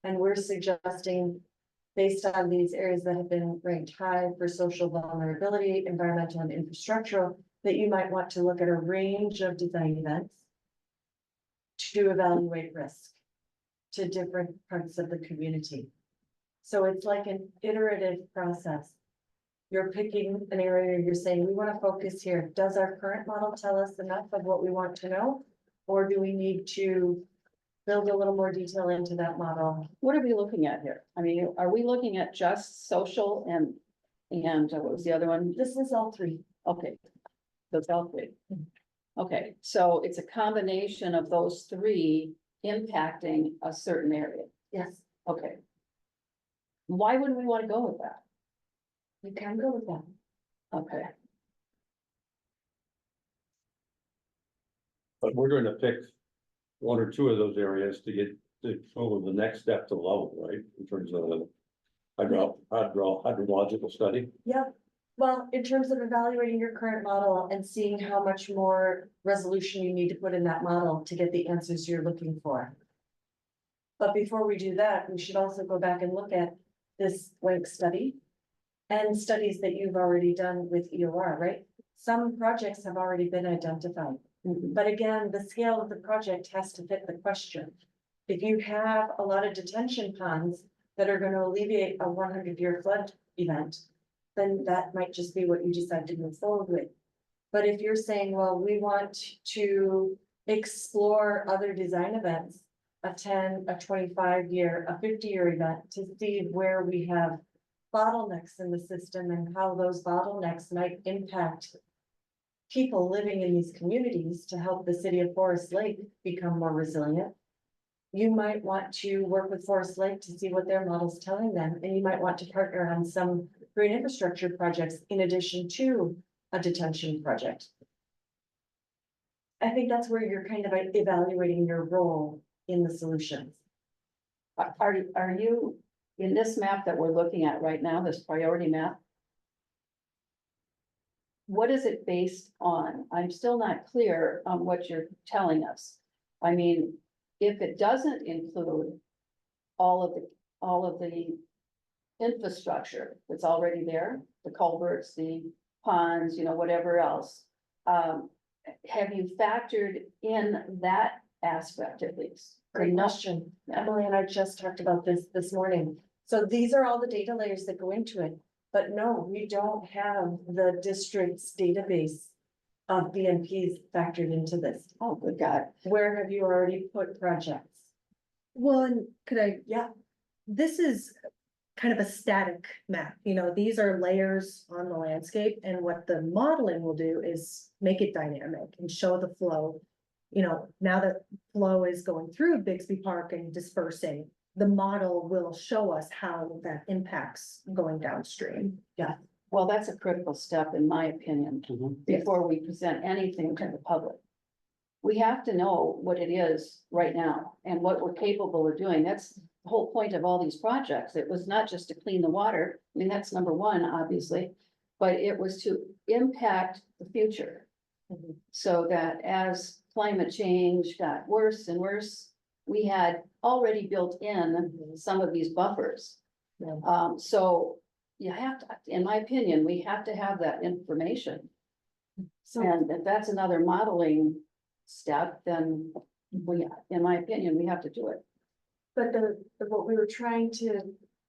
And we're suggesting, based on these areas that have been ranked high for social vulnerability, environmental and infrastructural, that you might want to look at a range of design events to evaluate risk to different parts of the community. So it's like an iterative process. You're picking an area, you're saying, we want to focus here. Does our current model tell us enough of what we want to know? Or do we need to build a little more detail into that model? what are we looking at here? I mean, are we looking at just social and what was the other one? This is all three. Okay. Those all 3. Okay, so it's a combination of those 3 impacting a certain area. Yes, Okay. Why wouldn't we want to go with that? you can go with that. Okay, But we're going to pick 1 or 2 of those areas to get to over the next step to level, right? In terms of the hydrological study. Yeah, well, in terms of evaluating your current model and seeing how much more resolution you need to put in that model to get the answers you're looking for. But before we do that, we should also go back and look at this WANC study and studies that you've already done with EOR, right? Some projects have already been identified. But again, the scale of the project has to fit the question. If you have a lot of detention ponds that are going to alleviate a 100-year flood event, then that might just be what you decide to move forward with. But if you're saying, well, we want to explore other design events, a 10, a 25-year, a 50-year event, to see where we have bottlenecks in the system and how those bottlenecks might impact people living in these communities to help the city of Forest Lake become more resilient. You might want to work with Forest Lake to see what their model's telling them, and you might want to partner on some green infrastructure projects in addition to a detention project. I think that's where you're kind of evaluating your role in the solutions. are you, in this map that we're looking at right now, this priority map? What is it based on? I'm still not clear on what you're telling us. I mean, if it doesn't include all of the infrastructure that's already there, the culverts, the ponds, you know, whatever else. Have you factored in that aspect at least? Great Enough- question. Yeah. Emily and I just talked about this morning. So these are all the data layers that go into it. But no, we don't have the district's database of BNPs factored into this. Oh, good God. Where have you already put projects? Well, and could I, Yeah, this is kind of a static map, you know, these are layers on the landscape, and what the modeling will do is make it dynamic and show the flow. You know, now that flow is going through Bixby Park and dispersing, the model will show us how that impacts going downstream. Well, that's a critical step, in my opinion, Yes. before we present anything to the public. We have to know what it is right now and what we're capable of doing. That's the whole point of all these projects. It was not just to clean the water. I mean, that's number one, obviously. But it was to impact the future. So that as climate change got worse and worse, we had already built in some of these buffers. Yeah. So you have to, in my opinion, we have to have that information. so And if that's another modeling step, then we, in my opinion, we have to do it. but what we were trying to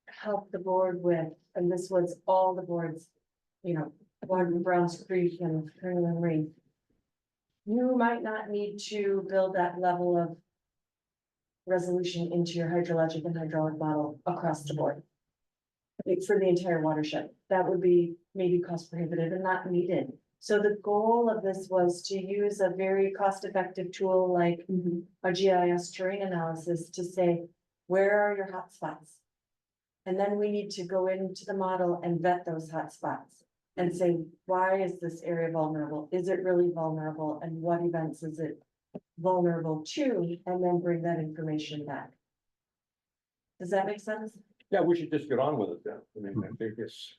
help the board with, and this was all the boards, you know, Warden, Browns Creek and Colonel and Reed. You might not need to build that level of resolution into your hydrologic and hydraulic model across the board. Like for the entire watershed, that would be maybe cost prohibitive and not needed. So the goal of this was to use a very cost-effective tool like a GIS terrain analysis to say, where are your hotspots? And then we need to go into the model and vet those hotspots and say, why is this area vulnerable? Is it really vulnerable? And what events is it vulnerable to? And then bring that information back. Does that make sense? Yeah, we should just get on with it then. I mean, I think it's,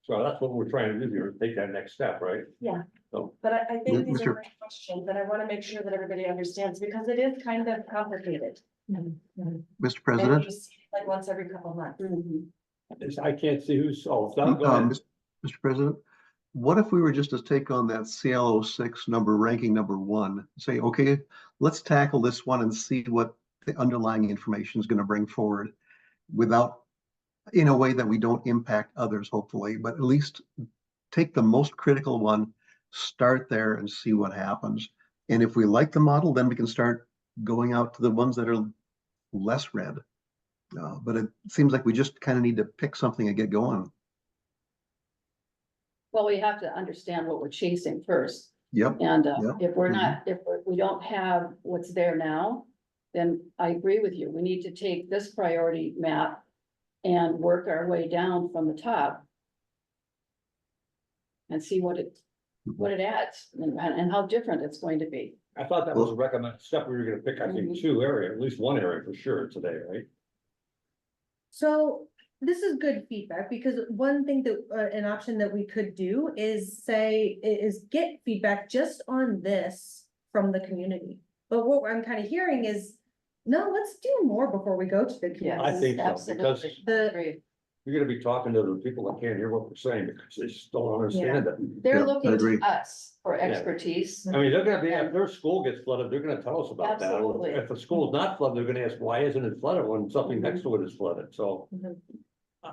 so that's what we're trying to do here, take that next step, right? But I think these Mr. are great questions and I want to make sure that everybody understands because it is kind of complicated. Mr. And President, you see it like once every couple of months. I can't see who's, oh, Doug, go ahead. Mr. President, what if we were just to take on that CLO 6 number, ranking number 1, say, okay, let's tackle this one and see what the underlying information is going to bring forward without, in a way that we don't impact others, hopefully, but at least take the most critical one, start there and see what happens. And if we like the model, then we can start going out to the ones that are less red. But it seems like we just kind of need to pick something and get going. Well, we have to understand what we're chasing first. Yep. And Yeah. if we're not, we don't have what's there now, then I agree with you. We need to take this priority map and work our way down from the top. And see what it adds and how different it's going to be. I thought that was a recommended step. We were gonna pick, I think, two area, at least one area for sure today, right? So this is good feedback, because one thing that, an option that we could do is get feedback just on this from the community. But what I'm kind of hearing is, no, let's do more before we go to the community. I think so, because Absolutely. you're gonna be talking to the people that can't hear what we're saying because they just don't understand it. They're Yeah, I looking agree. to us for expertise. I mean, they're gonna be, if their school gets flooded, they're gonna tell us about that. Absolutely. If the school's not flooded, they're gonna ask, why isn't it flooded when something next to it is flooded? So.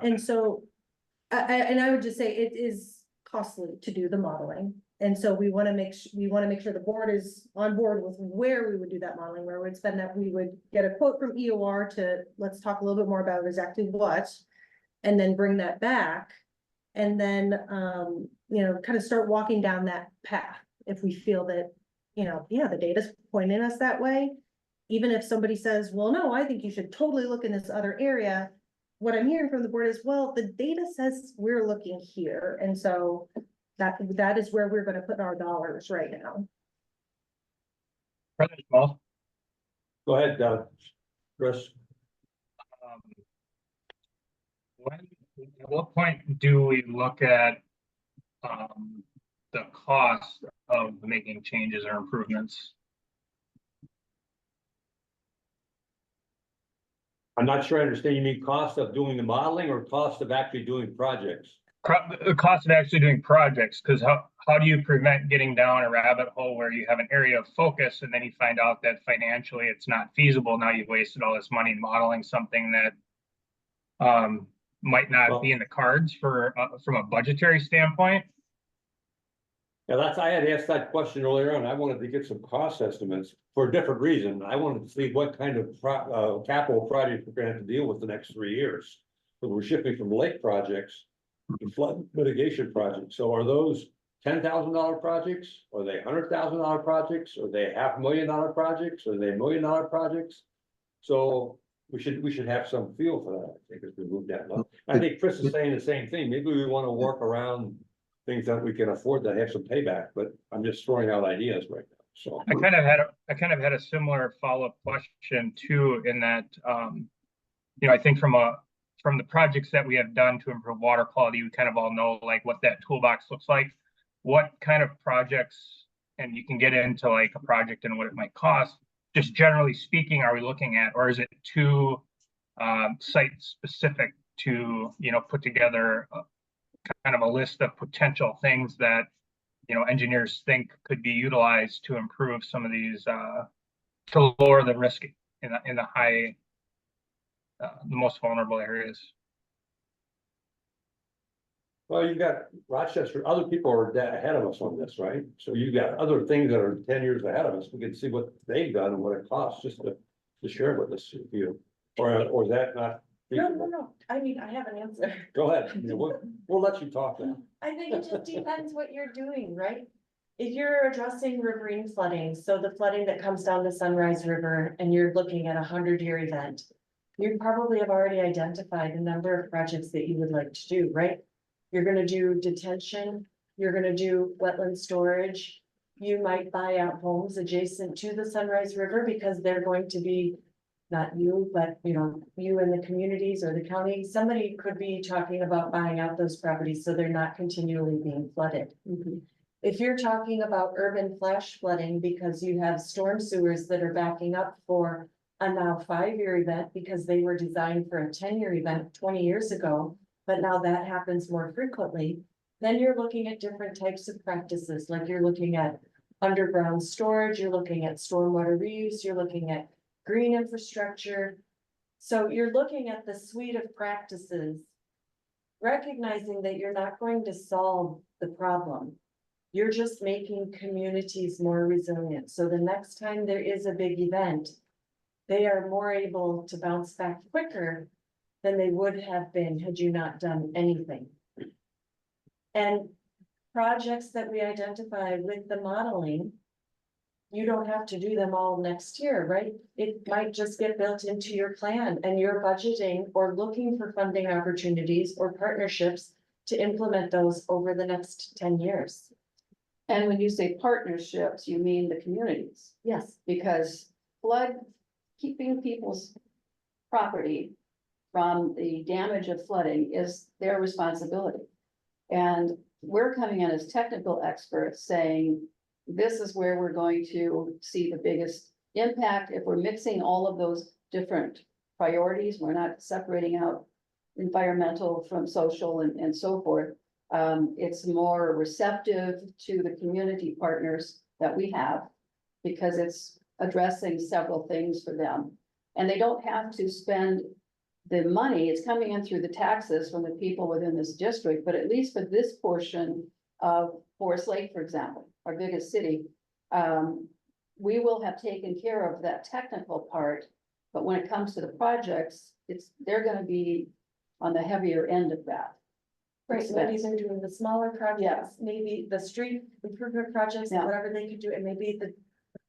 And so, and I would just say it is costly to do the modeling. And so we wanna make sure the board is on board with where we would do that modeling, where we'd spend that, we would get a quote from EOR to, let's talk a little bit more about exactly what. And then bring that back. And then, kind of start walking down that path. If we feel that, the data's pointing us that way. Even if somebody says, well, no, I think you should totally look in this other area. What I'm hearing from the board is, well, the data says we're looking here. And so that is where we're gonna put our dollars right now. President Small, Go ahead, Chris. at what point do we look at the cost of making changes or improvements? I'm not sure I understand. You mean cost of doing the modeling or cost of actually doing projects? The cost of actually doing projects, because how do you prevent getting down a rabbit hole where you have an area of focus and then you find out that financially it's not feasible? Now you've wasted all this money modeling something that might not be in the cards for from a budgetary standpoint. Yeah, I had asked that question earlier on. I wanted to get some cost estimates for a different reason. I wanted to see what kind of capital projects we're gonna have to deal with the next 3 years. So we're shifting from lake projects to flood mitigation projects. So are those $10,000 projects? Are they $100,000 projects? Are they $500,000 projects? Are they $1 million projects? So we should have some feel for that, I think, as we move that up. I think Chris is saying the same thing. Maybe we want to work around things that we can afford that have some payback, but I'm just throwing out ideas right now, so. I kind of had a similar follow-up question too, in that, I think from the projects that we have done to improve water quality, we kind of all know like what that toolbox looks like. What kind of projects, and you can get into like a project and what it might cost, just generally speaking, are we looking at, or is it too site specific to, put together kind of a list of potential things that, engineers think could be utilized to improve some of these, to lower the risk in the high, the most vulnerable areas. Well, you got Rochester, other people are ahead of us on this, right? So you got other things that are 10 years ahead of us. We can see what they've done and what it costs just to share with us, if you, or is that not? No, I mean, I have an answer. Go ahead. We'll let you talk now. I think it just depends what you're doing, right? If you're addressing riverine flooding, so the flooding that comes down the Sunrise River and you're looking at a 100-year event, you probably have already identified a number of projects that you would like to do, right? You're gonna do detention, you're gonna do wetland storage. You might buy out homes adjacent to the Sunrise River because they're going to be, not you, but you and the communities or the county, somebody could be talking about buying out those properties so they're not continually being flooded. If you're talking about urban flash flooding because you have storm sewers that are backing up for a now 5-year event because they were designed for a 10-year event 20 years ago, but now that happens more frequently, then you're looking at different types of practices, like you're looking at underground storage, you're looking at stormwater reuse, you're looking at green infrastructure. So you're looking at the suite of practices, recognizing that you're not going to solve the problem. You're just making communities more resilient. So the next time there is a big event, they are more able to bounce back quicker than they would have been had you not done anything. And projects that we identify with the modeling, you don't have to do them all next year, right? It might just get built into your plan and you're budgeting or looking for funding opportunities or partnerships to implement those over the next 10 years. And when you say partnerships, you mean the communities, Yes, because keeping people's property from the damage of flooding is their responsibility. And we're coming in as technical experts saying, this is where we're going to see the biggest impact. If we're mixing all of those different priorities, we're not separating out environmental from social and so forth. It's more receptive to the community partners that we have because it's addressing several things for them. And they don't have to spend the money, it's coming in through the taxes from the people within this district, but at least for this portion of Forest Lake, for example, our biggest city, we will have taken care of that technical part. But when it comes to the projects, they're gonna be on the heavier end of that. right, maybe expense. they're doing the smaller projects, maybe the street improvement projects, Yeah. whatever they could do, and maybe the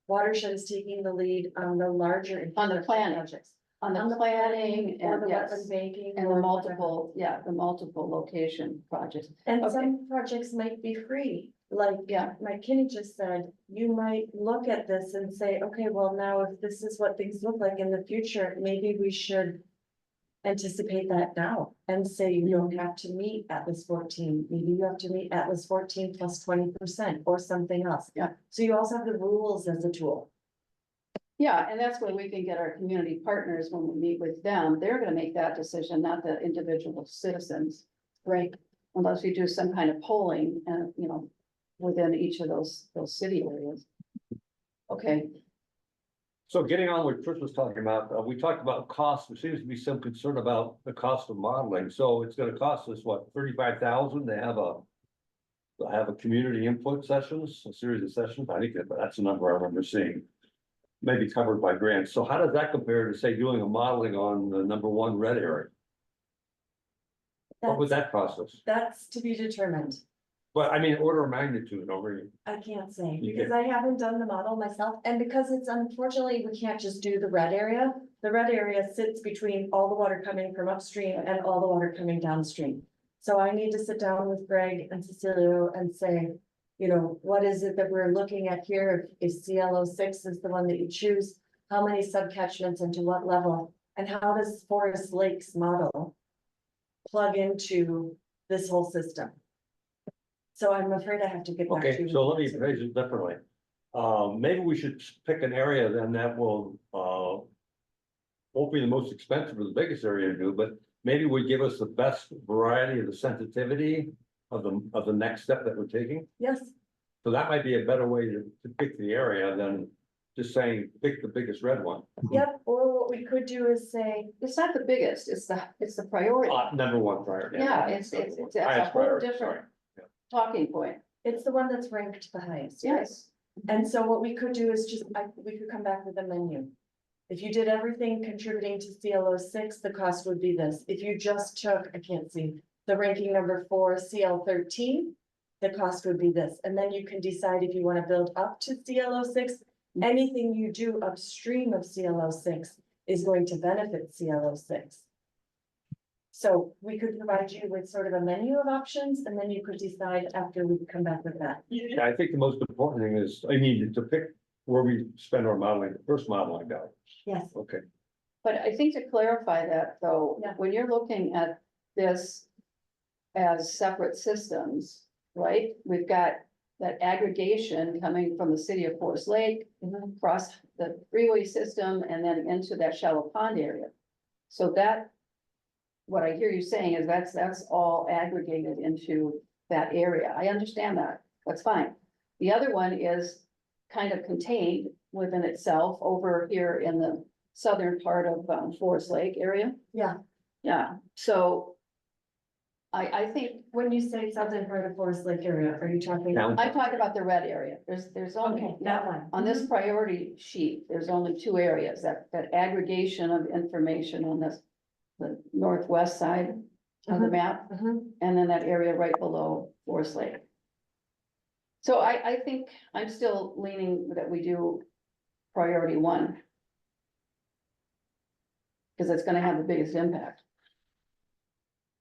watershed is taking the lead on the larger. On the infrastructure planning. projects. On the planning Or and the yes, wetland banking. and the or multiple location projects. And Okay. some projects might be free, like Yeah. Mike Kinney just said, you might look at this and say, okay, well, now if this is what things look like in the future, maybe we should anticipate that now and say you don't have to meet Atlas 14, maybe you have to meet Atlas 14 plus 20% or something else. Yeah. So you also have the rules as a tool. Yeah, and that's where we can get our community partners when we meet with them. They're gonna make that decision, not the individual citizens. Right. unless we do some kind of polling and, within each of those city areas. Okay, So getting on what Chris was talking about, we talked about cost, there seems to be some concern about the cost of modeling, so it's gonna cost us, what, 35,000 to have a. To have a community input sessions, a series of sessions, I think that's the number I remember seeing. Maybe covered by grants, so how does that compare to, say, doing a modeling on the number one red area? What would that cost us? That's to be determined. But I mean, order of magnitude over. I can't say, You because I haven't done the model myself, and because it's unfortunately, we can't just do the red area. The red area sits between all the water coming from upstream and all the water coming downstream. So I need to sit down with Greg and Cecilio and say, what is it that we're looking at here? If CL06 is the one that you choose, how many subcatchments and to what level? And how does Forest Lakes model plug into this whole system? So I'm afraid I have to get back to you. Okay, so let me phrase it differently. Maybe we should pick an area then that will, won't be the most expensive or the biggest area to do, but maybe would give us the best variety of the sensitivity of the next step that we're taking. Yes, So that might be a better way to pick the area than just saying, pick the biggest red one. yep, or what we could do is say, it's not the biggest, it's the priority. Number one priority. Yeah, it's a Highest whole priority, different sorry. talking point, it's the one that's ranked the highest. right? yes. And so what we could do is we could come back with a menu. If you did everything contributing to CL06, the cost would be this. If you just took, I can't see, the ranking number 4, CL13, the cost would be this. And then you can decide if you want to build up to CL06. Anything you do upstream of CL06 is going to benefit CL06. So we could provide you with sort of a menu of options, and then you could decide after we come back with that. Yeah, I think the most important thing is, to pick where we spend our modeling, the first modeling dollar. Yes. Okay, But I think to clarify that, though, Yeah. when you're looking at this as separate systems, right? We've got that aggregation coming from the city of Forest Lake, across the freeway system, and then into that shallow pond area. So that, what I hear you saying is that's all aggregated into that area. I understand that, that's fine. The other one is kind of contained within itself over here in the southern part of Forest Lake area. Yeah. Yeah, so I think, When you say southern part of Forest Lake area, are you talking? Down- I talked about the red area. There's only, Okay, that one. on this priority sheet, there's only two areas, that aggregation of information on this, the northwest side of the map, Mhm. and then that area right below Forest Lake. So I think I'm still leaning that we do priority 1. Because it's gonna have the biggest impact.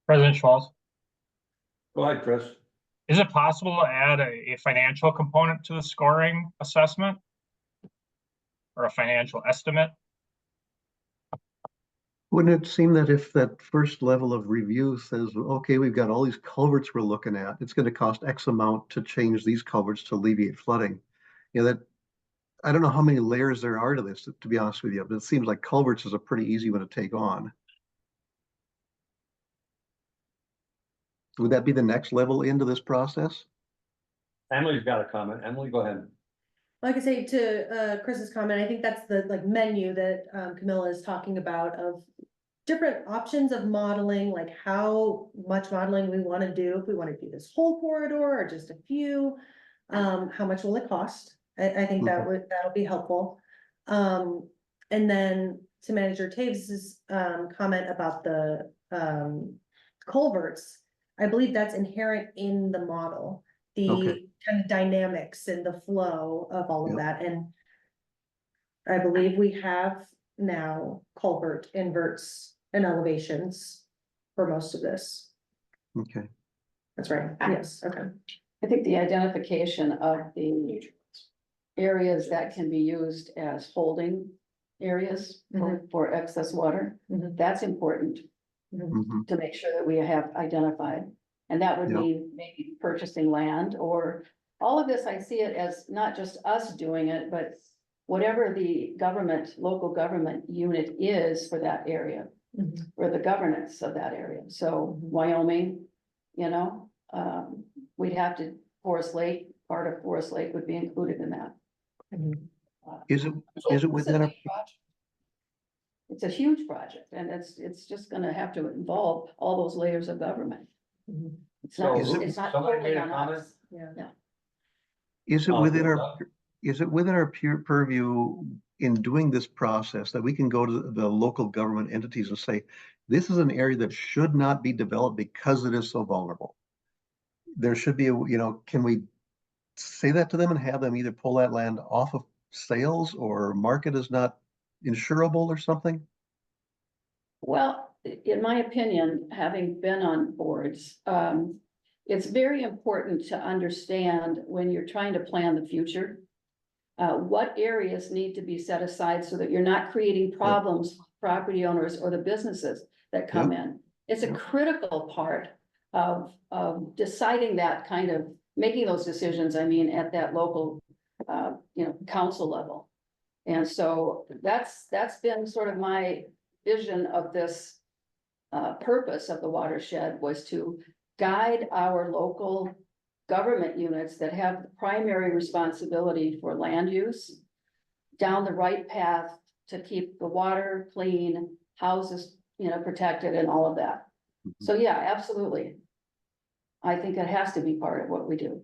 President Schmaltz, go ahead, Chris. is it possible to add a financial component to the scoring assessment? Or a financial estimate? Wouldn't it seem that if that first level of review says, okay, we've got all these culverts we're looking at, it's gonna cost X amount to change these culverts to alleviate flooding? That, I don't know how many layers there are to this, to be honest with you, but it seems like culverts is a pretty easy one to take on. Would that be the next level into this process? Emily's got a comment. Emily, go ahead. Like I say, to Chris's comment, I think that's the menu that Camilla is talking about of different options of modeling, like how much modeling we want to do, if we want to do this whole corridor or just a few. How much will it cost? I think that'll be helpful. And then to Manager Taves's comment about the culverts, I believe that's inherent in the model. The Okay. kind of dynamics and the flow of all of that, and I believe we have now culvert inverts and elevations for most of this. Okay. That's right, yes, okay. I think the identification of the areas that can be used as holding areas for excess water, Mhm. that's important Mhm. to make sure that we have identified. And that would Yep. mean maybe purchasing land, or all of this, I see it as not just us doing it, but whatever the government, local government unit is for that area, Mhm. or the governance of that area. So Wyoming, you know, we'd have to, Forest Lake, part of Forest Lake would be included in that. Is it So- Is it within our, It's a huge project and it's just gonna have to involve all those layers of government. It's not, So, it's not somebody totally made a on comment? us. is it Oh, within good. our, is it within our purview in doing this process that we can go to the local government entities and say, this is an area that should not be developed because it is so vulnerable? There should be, can we say that to them and have them either pull that land off of sales or mark it as not insurable or something? Well, in my opinion, having been on boards, it's very important to understand when you're trying to plan the future. What areas need to be set aside so that you're not creating problems for property owners or the businesses that come in. It's a critical part of deciding that kind of, making those decisions, I mean, at that local, council level. And so that's been sort of my vision of this purpose of the watershed, was to guide our local government units that have the primary responsibility for land use down the right path to keep the water clean, houses, protected and all of that. So yeah, absolutely. I think it has to be part of what we do.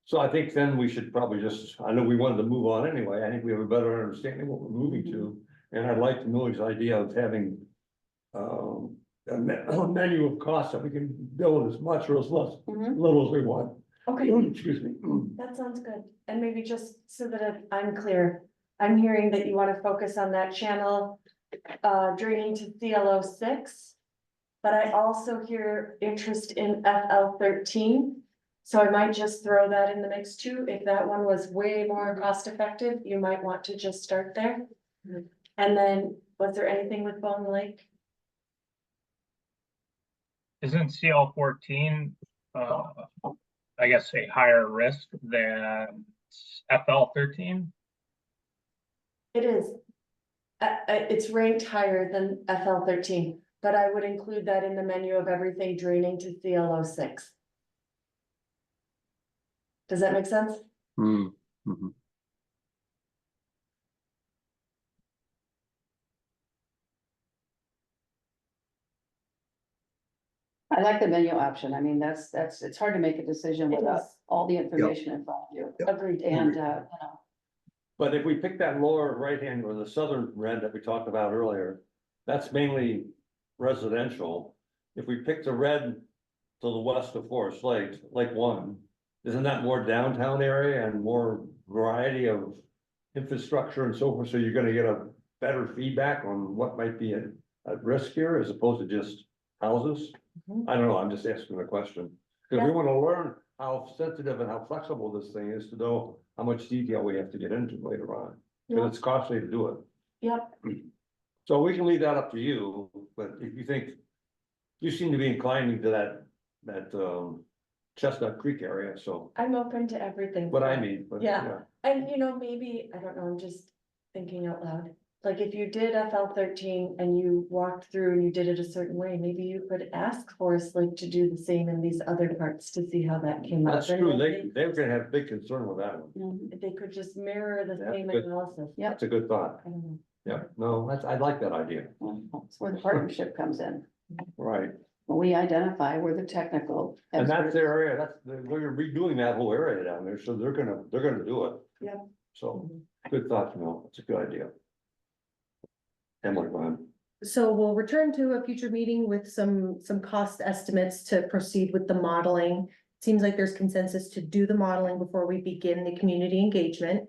So I think then we should probably just, I know we wanted to move on anyway, I think we have a better understanding what we're moving to. And I'd like to know his idea of having a menu of costs that we can build as much or as little as we want. Okay, Excuse me. that sounds good. And maybe just so that I'm clear, I'm hearing that you want to focus on that channel draining to CLO 6. But I also hear interest in FL 13. So I might just throw that in the mix too. If that one was way more cost effective, you might want to just start there. And then, was there anything with Bone Lake? Isn't CL 14, I guess, a higher risk than FL 13? It is. It's ranked higher than FL 13, but I would include that in the menu of everything draining to CLO 6. Does that make sense? Hmm, mhm. I like the menu option. I mean, it's hard to make a decision It without is. all the information in front of you. Agreed. And, But if we pick that lower right hand or the southern red that we talked about earlier, that's mainly residential. If we pick the red to the west of Forest Lake, Lake One, isn't that more downtown area and more variety of infrastructure and so forth? So you're gonna get a better feedback on what might be at risk here as opposed to just houses? I don't know, I'm just asking a question. Cause we wanna learn how sensitive and how flexible this thing is to know how much detail we have to get into later on. Cause it's costly to do it. Yep, So we can leave that up to you, but if you think, you seem to be inclining to that Chestnut Creek area, so I'm open to everything. what I mean, but Yeah. yeah. And maybe, I don't know, I'm just thinking out loud. Like if you did FL 13 and you walked through and you did it a certain way, maybe you could ask Forest Lake to do the same in these other parts to see how that came out. That's And true, then they're gonna have big concern with that one, they could just mirror the That's same good. analysis. Yep. that's a good thought, I don't know. yeah, no, I like that idea, that's where the partnership comes in. right, When we identify where the technical. and that's experts- their area, they're redoing that whole area down there, so they're gonna do it. Yeah. So, good thought, it's a good idea. Emily, go ahead. So we'll return to a future meeting with some cost estimates to proceed with the modeling. Seems like there's consensus to do the modeling before we begin the community engagement.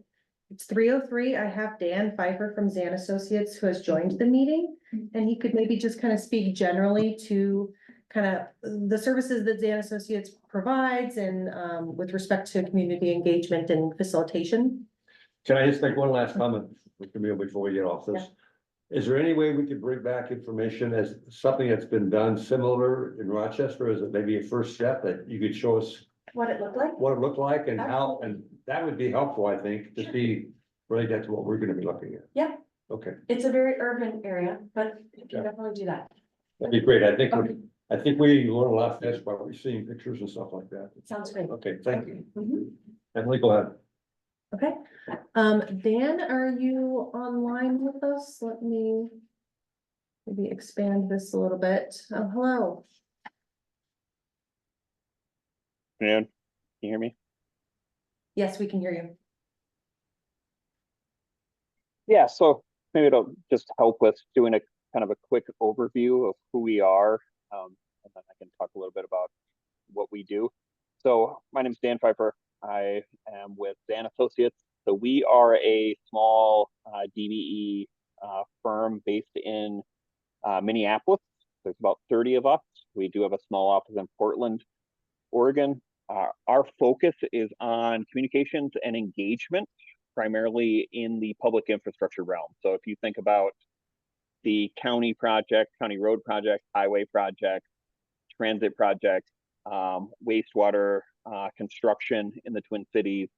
It's 3:03. I have Dan Pfeiffer from Zan Associates who has joined the meeting. And he could maybe just kind of speak generally to kind of the services that Zan Associates provides and with respect to community engagement and facilitation. Can I just make one last comment, Camille, before we get off this? Is there any way we could bring back information as something that's been done similar in Rochester? Is it maybe a first step that you could show us What it looked like? what it looked like and how, and that would be helpful, I think, to see, relate that to what we're gonna be looking at. Yeah. Okay, It's a very urban area, but you can definitely do that. that'd be great. Okay. I think we learn a lot from this by seeing pictures and stuff like that. Sounds great. Okay, thank you. Mhm. Emily, go ahead. Okay, Dan, are you online with us? Let me maybe expand this a little bit. Oh, hello. Afternoon. Can you hear me? Yes, we can hear you. Yeah, so maybe it'll just help with doing a kind of a quick overview of who we are. And then I can talk a little bit about what we do. So my name is Dan Pfeiffer. I am with Dan Associates. So we are a small DBE firm based in Minneapolis. There's about 30 of us. We do have a small office in Portland, Oregon. Our focus is on communications and engagement, primarily in the public infrastructure realm. So if you think about the county project, county road project, highway project, transit project, wastewater construction in the Twin Cities,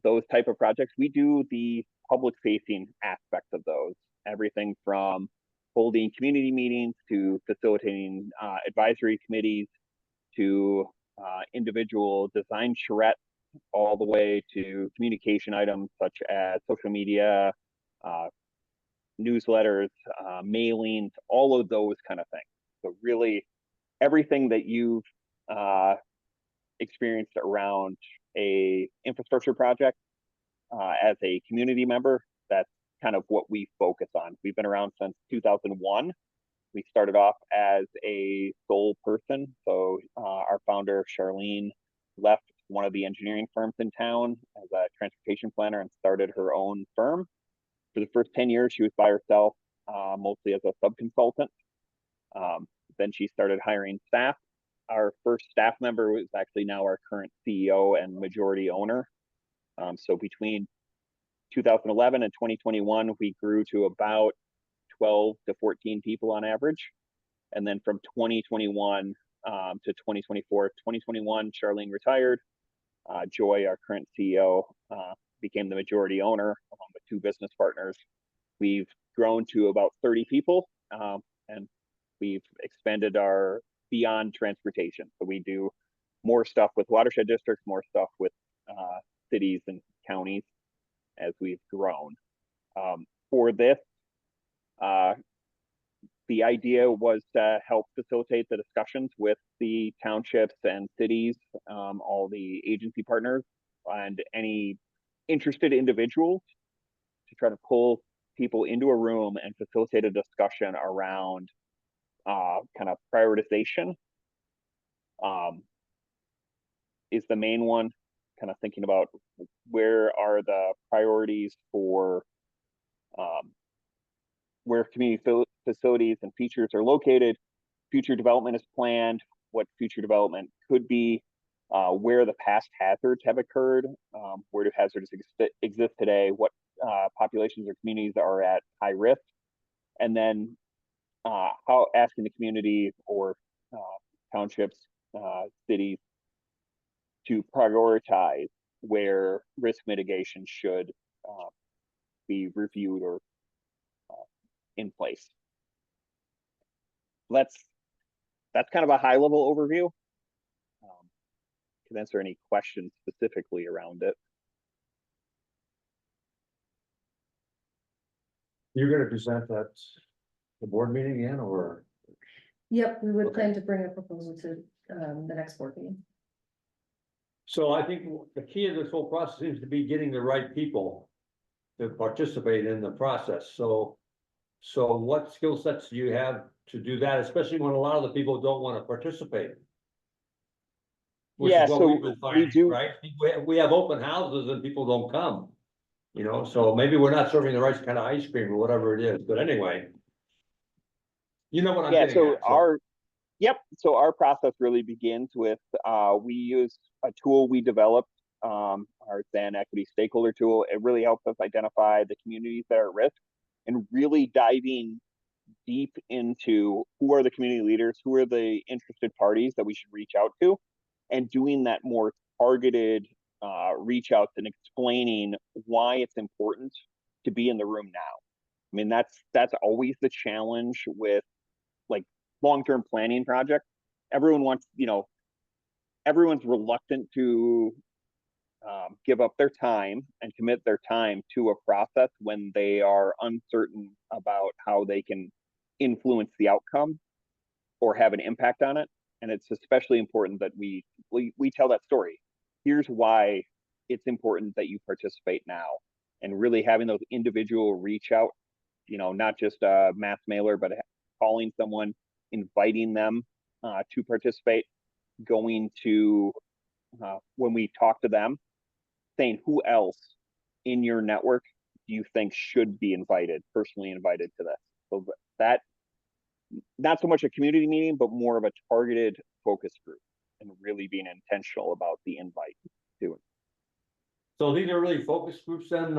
those type of projects, we do the public facing aspects of those. Everything from holding community meetings to facilitating advisory committees to individual design charrettes, all the way to communication items such as social media, newsletters, mailings, all of those kind of things. So really everything that you've experienced around a infrastructure project as a community member, that's kind of what we focus on. We've been around since 2001. We started off as a sole person. So our founder, Charlene, left one of the engineering firms in town as a transportation planner and started her own firm. For the first 10 years, she was by herself, mostly as a sub-consultant. Then she started hiring staff. Our first staff member was actually now our current CEO and majority owner. So between 2011 and 2021, we grew to about 12 to 14 people on average. And then from 2021 to 2024, 2021, Charlene retired. Joy, our current CEO, became the majority owner along with two business partners. We've grown to about 30 people, and we've expanded our beyond transportation. So we do more stuff with watershed districts, more stuff with cities and counties as we've grown. For this, the idea was to help facilitate the discussions with the townships and cities, all the agency partners, and any interested individuals to try to pull people into a room and facilitate a discussion around kind of prioritization. Is the main one, kind of thinking about where are the priorities for where community facilities and features are located, future development is planned, what future development could be, where the past hazards have occurred, where do hazards exist today, what populations or communities are at high risk, and then how asking the community or townships, cities to prioritize where risk mitigation should be reviewed or in place. That's kind of a high level overview. Can answer any questions specifically around it. You're gonna present that the board meeting again, or? Yep, we would Okay. plan to bring a proposal to the next board meeting. So I think the key of this whole process seems to be getting the right people to participate in the process. So what skill sets do you have to do that, especially when a lot of the people don't want to participate? Which is Yeah, what so we've been finding, we do. right? We have open houses and people don't come. You know, so maybe we're not serving the right kind of ice cream or whatever it is, but anyway. You know what I'm Yeah, getting so at, yep, so our process really begins with we use a tool we developed, our Zan Equity Stakeholder Tool. It really helps us identify the communities that are at risk and really diving deep into who are the community leaders, who are the interested parties that we should reach out to, and doing that more targeted reach outs and explaining why it's important to be in the room now. I mean, that's always the challenge with like long-term planning projects. Everyone wants, everyone's reluctant to give up their time and commit their time to a process when they are uncertain about how they can influence the outcome or have an impact on it. And it's especially important that we tell that story. Here's why it's important that you participate now, and really having those individual reach out, not just a mass mailer, but calling someone, inviting them to participate, going to when we talk to them, saying who else in your network do you think should be personally invited to this. So that, not so much a community meeting, but more of a targeted focus group, and really being intentional about the invite to it. So these are really focus groups then,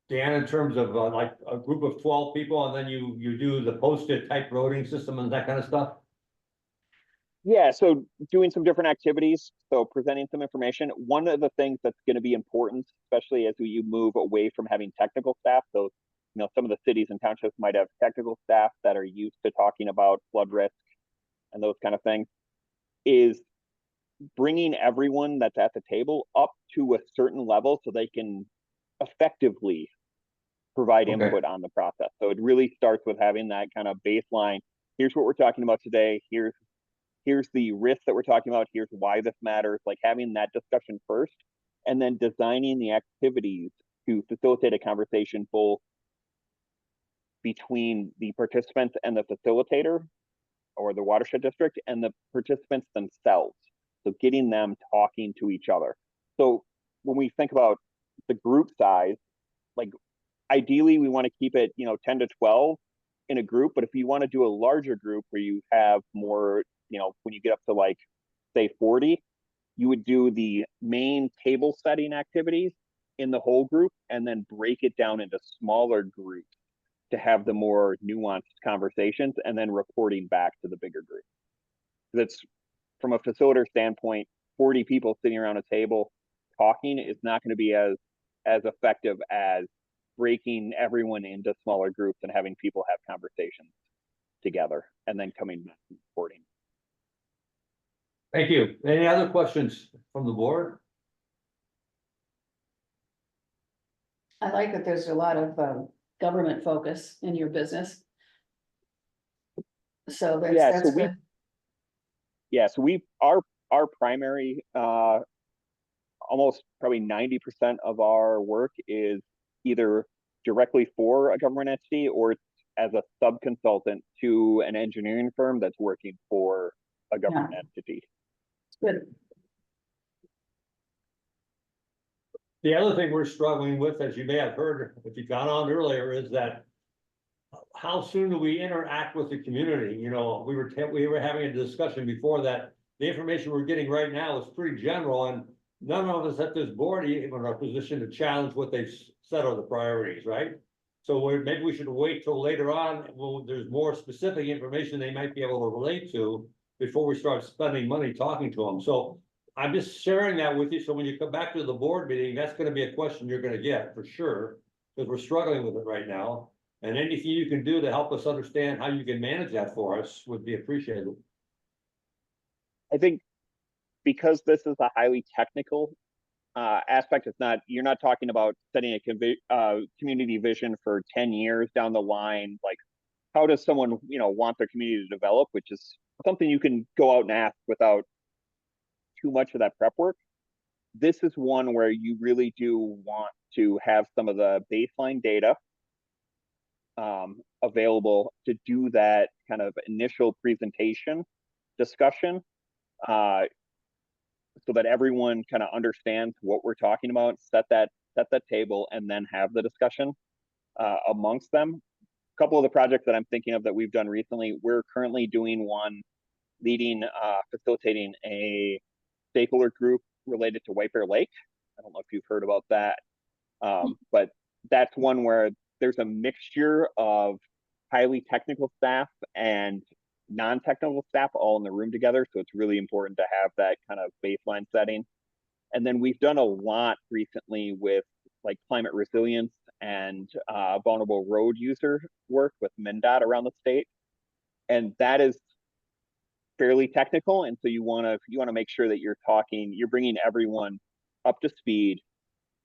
Dan, in terms of like a group of 12 people, and then you do the post-it type voting system and that kind of stuff? Yeah, so doing some different activities, so presenting some information. One of the things that's going to be important, especially as you move away from having technical staff, so some of the cities and townships might have technical staff that are used to talking about flood risk and those kind of things, is bringing everyone that's at the table up to a certain level so they can effectively provide input on the process. So it really starts with having that kind of baseline. Here's what we're talking about today. Here's the risk that we're talking about. Here's why this matters. Like having that discussion first, and then designing the activities to facilitate a conversation both between the participants and the facilitator or the watershed district and the participants themselves. So getting them talking to each other. So when we think about the group size, like ideally we want to keep it, 10 to 12 in a group, but if you want to do a larger group where you have more, when you get up to like, say 40, you would do the main table setting activities in the whole group and then break it down into smaller groups to have the more nuanced conversations and then reporting back to the bigger group. That's from a facilitator standpoint, 40 people sitting around a table talking is not going to be as effective as breaking everyone into smaller groups and having people have conversations together and then coming back and reporting. Thank you. Any other questions from the board? I like that there's a lot of government focus in your business. So that's good. Our primary, almost probably 90% of our work is either directly for a government entity or it's as a sub-consultant to an engineering firm that's working for a government entity. Good. The other thing we're struggling with, as you may have heard, if you got on earlier, is that how soon do we interact with the community? We were having a discussion before that the information we're getting right now is pretty general, and none of us at this board even are in a position to challenge what they've said are the priorities, right? So maybe we should wait till later on when there's more specific information they might be able to relate to before we start spending money talking to them. So I'm just sharing that with you. So when you come back to the board meeting, that's going to be a question you're going to get for sure, because we're struggling with it right now. And anything you can do to help us understand how you can manage that for us would be appreciated. I think because this is a highly technical aspect, you're not talking about setting a community vision for 10 years down the line. Like, how does someone, want their community to develop, which is something you can go out and ask without too much of that prep work. This is one where you really do want to have some of the baseline data available to do that kind of initial presentation discussion, so that everyone kind of understands what we're talking about, set that table, and then have the discussion amongst them. A couple of the projects that I'm thinking of that we've done recently, we're currently doing one facilitating a stakeholder group related to White Bear Lake. I don't know if you've heard about that, but that's one where there's a mixture of highly technical staff and non-technical staff all in the room together. So it's really important to have that kind of baseline setting. And then we've done a lot recently with like climate resilience and vulnerable road user work with MnDOT around the state. And that is fairly technical. And so you want to make sure that you're bringing everyone up to speed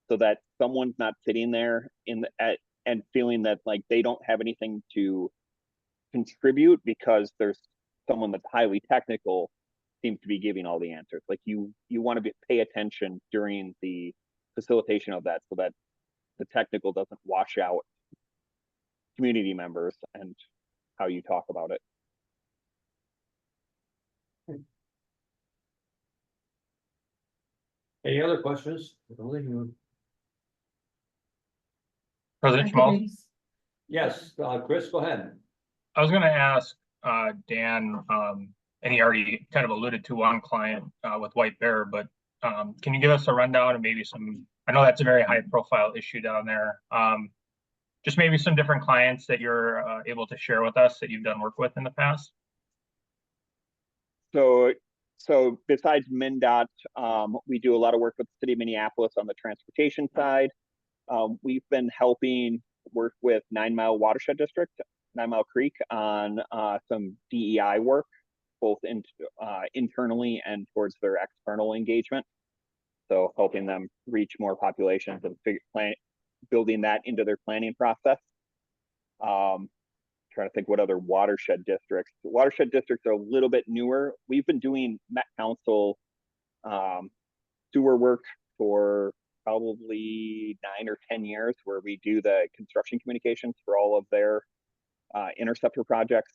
so that someone's not sitting there and feeling that like they don't have anything to contribute because there's someone that's highly technical seems to be giving all the answers. Like you want to pay attention during the facilitation of that so that the technical doesn't wash out community members and how you talk about it. Any other questions? President Schmalz? Yes, Chris, go ahead. I was gonna ask, Dan, and he already kind of alluded to one client, with White Bear, but, can you give us a rundown and maybe I know that's a very high profile issue down there. Just maybe some different clients that you're, able to share with us that you've done work with in the past? So besides MnDOT, we do a lot of work with the city of Minneapolis on the transportation side. We've been helping work with 9 Mile Watershed District, 9 Mile Creek on some DEI work, both internally and towards their external engagement. So helping them reach more populations and building that into their planning process. Trying to think what other watershed districts. The watershed districts are a little bit newer. We've been doing Met Council sewer work for probably 9 or 10 years, where we do the construction communications for all of their interceptor projects.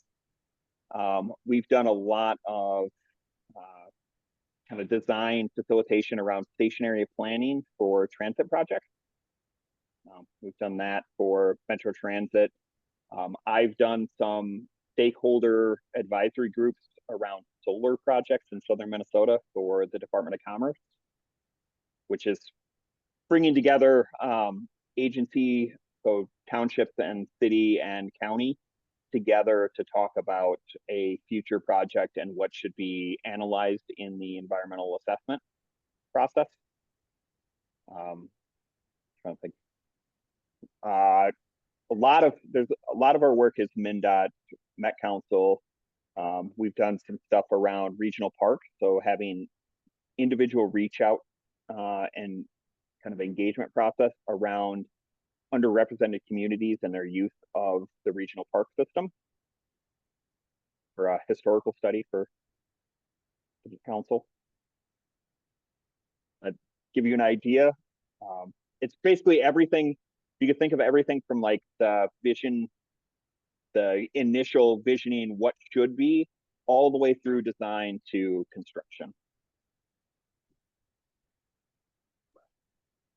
We've done a lot of kind of design facilitation around stationary planning for transit projects. We've done that for Metro Transit. I've done some stakeholder advisory groups around solar projects in southern Minnesota for the Department of Commerce, which is bringing together agency, so townships and city and county together to talk about a future project and what should be analyzed in the environmental assessment process. Trying to think. There's a lot of our work is MnDOT, Met Council. We've done some stuff around regional parks, so having individual reach out and kind of engagement process around underrepresented communities and their use of the regional park system for a historical study for the council. I'd give you an idea. It's basically everything. You can think of everything from like the vision, the initial visioning, what should be, all the way through design to construction.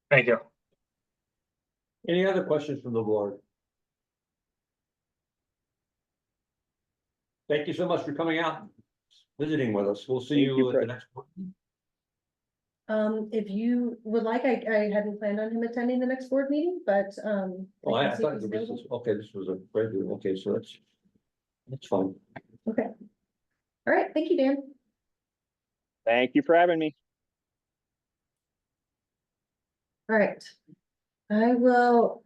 Thank you. Any other questions from the board? Thank you so much for coming out, visiting with us. We'll see Thank you you, at the next board. If you would like, I hadn't planned on him attending the next board meeting, but, Oh, I can see if thought he's this available. was, okay, this was a regular, okay, so that's fine. Okay. All right, thank you, Dan. Thank you for having me. All right. I will,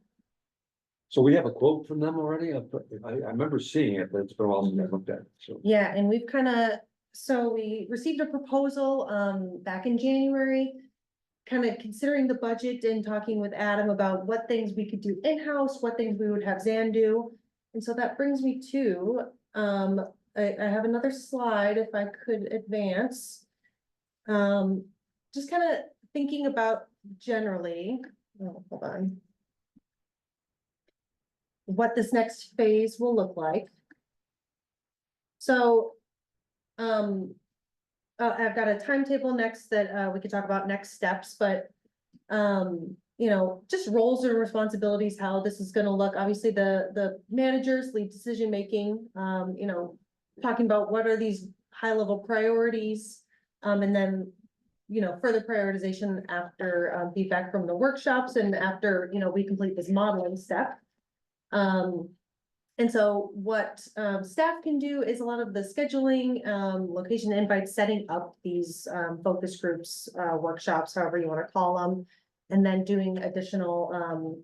So we have a quote from them already? I remember seeing it, but it's been a while since I looked at it, so. yeah, and we've kind of, so we received a proposal, back in January. Kind of considering the budget and talking with Adam about what things we could do in-house, what things we would have Zan do. And so that brings me to, I have another slide if I could advance. Just kind of thinking about generally, oh, hold on. What this next phase will look like. So, I've got a timetable next that, we could talk about next steps, but, you know, just roles and responsibilities, how this is gonna look. Obviously, the managers lead decision-making, you know, talking about what are these high-level priorities, and then, you know, further prioritization after, feedback from the workshops and after, you know, we complete this modeling step. And so what staff can do is a lot of the scheduling, location invites, setting up these focus groups, workshops, however you want to call them. And then doing additional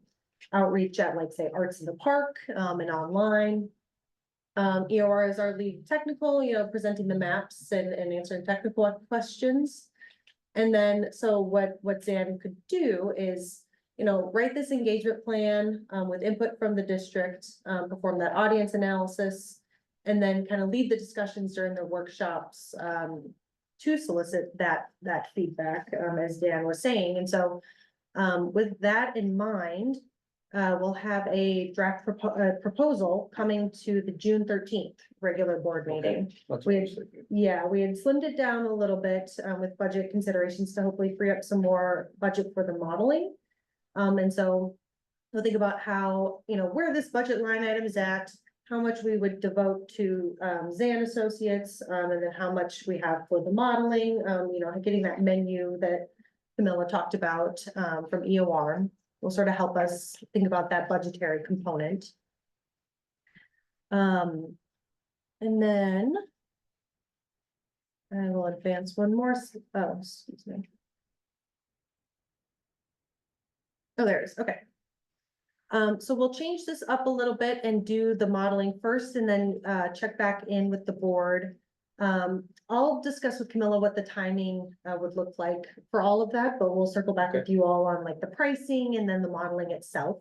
outreach at like, say, Arts in the Park, and online. EOR is our lead technical, presenting the maps and answering technical questions. And then, so what Zan could do is, write this engagement plan, with input from the district, perform that audience analysis. And then kind of lead the discussions during the workshops, to solicit that feedback, as Dan was saying. And so, with that in mind, we'll have a draft proposal coming to the June 13th regular board meeting. That's We what had- I'm thinking. Yeah, we had slimmed it down a little bit, with budget considerations to hopefully free up some more budget for the modeling. And so we'll think about how, where this budget line item is at, how much we would devote to, Zan Associates, and then how much we have for the modeling, getting that menu that Camilla talked about, from EOR will sort of help us think about that budgetary component. And then I will advance one more, excuse me. Oh, there it is, okay. So we'll change this up a little bit and do the modeling first and then, check back in with the board. I'll discuss with Camilla what the timing, would look like for all of that, but we'll circle back with you all on like the pricing and then the modeling itself.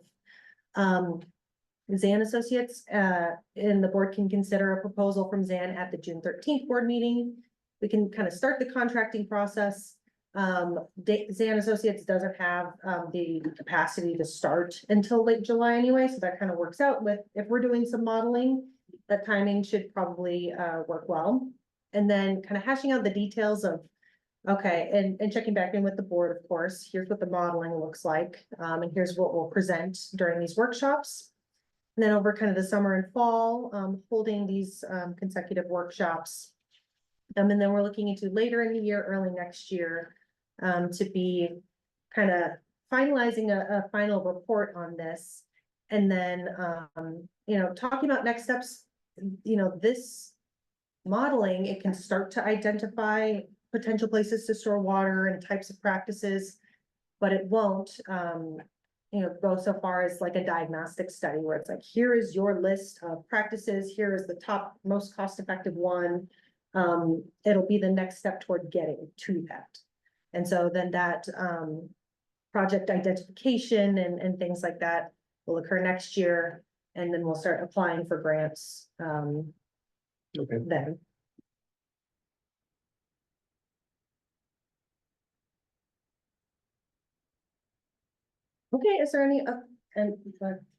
Zan Associates, and the board can consider a proposal from Zan at the June 13th board meeting. We can kind of start the contracting process. Zan Associates doesn't have, the capacity to start until late July anyway, so that kind of works out with, if we're doing some modeling, that timing should probably, work well. And then kind of hashing out the details of, okay, and checking back in with the board, of course, here's what the modeling looks like, and here's what we'll present during these workshops. And then over kind of the summer and fall, holding these, consecutive workshops. And then we're looking into later in the year, early next year, to be kind of finalizing a final report on this. And then, talking about next steps, this modeling, it can start to identify potential places to store water and types of practices, but it won't, go so far as like a diagnostic study where it's like, here is your list of practices, here is the top most cost-effective one. It'll be the next step toward getting to that. And so then that, project identification and things like that will occur next year. And then we'll start applying for grants, Okay. then. Okay, is there any,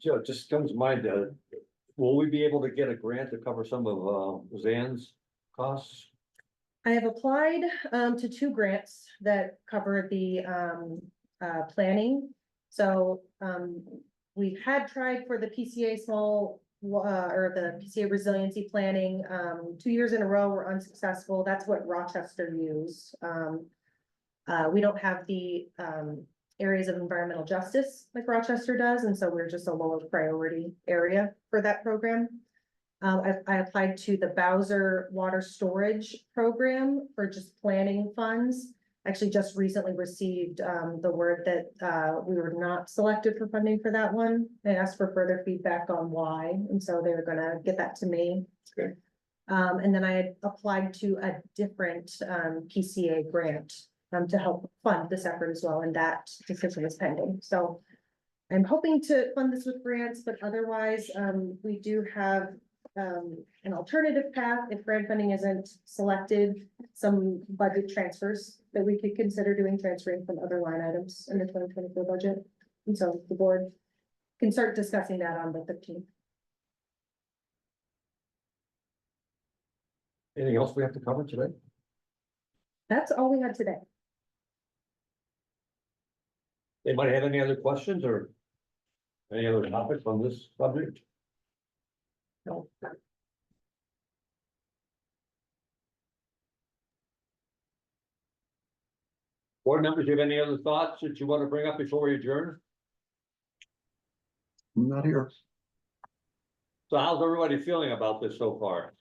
So it just comes to mind, will we be able to get a grant to cover some of, Zan's costs? I have applied, to 2 grants that cover the, planning. So, we've had tried for the PCA or the PCA resiliency planning, 2 years in a row were unsuccessful. That's what Rochester used. We don't have the, areas of environmental justice like Rochester does, and so we're just a lower priority area for that program. I applied to the Bowser Water Storage Program for just planning funds. Actually, just recently received, the word that, we were not selected for funding for that one. I asked for further feedback on why, and so they were gonna get that to me. Okay. And then I had applied to a different, PCA grant, to help fund this effort as well, and that decision is pending. So I'm hoping to fund this with grants, but otherwise, we do have, an alternative path if grant funding isn't selected, some budget transfers that we could consider doing, transferring from other line items in the 2024 budget. And so the board can start discussing that on the 15th. Anything else we have to cover today? That's all we had today. Anybody have any other questions or any other topics on this subject? No. Board members, do you have any other thoughts that you want to bring up before we adjourn? Not here. So how's everybody feeling about this so far?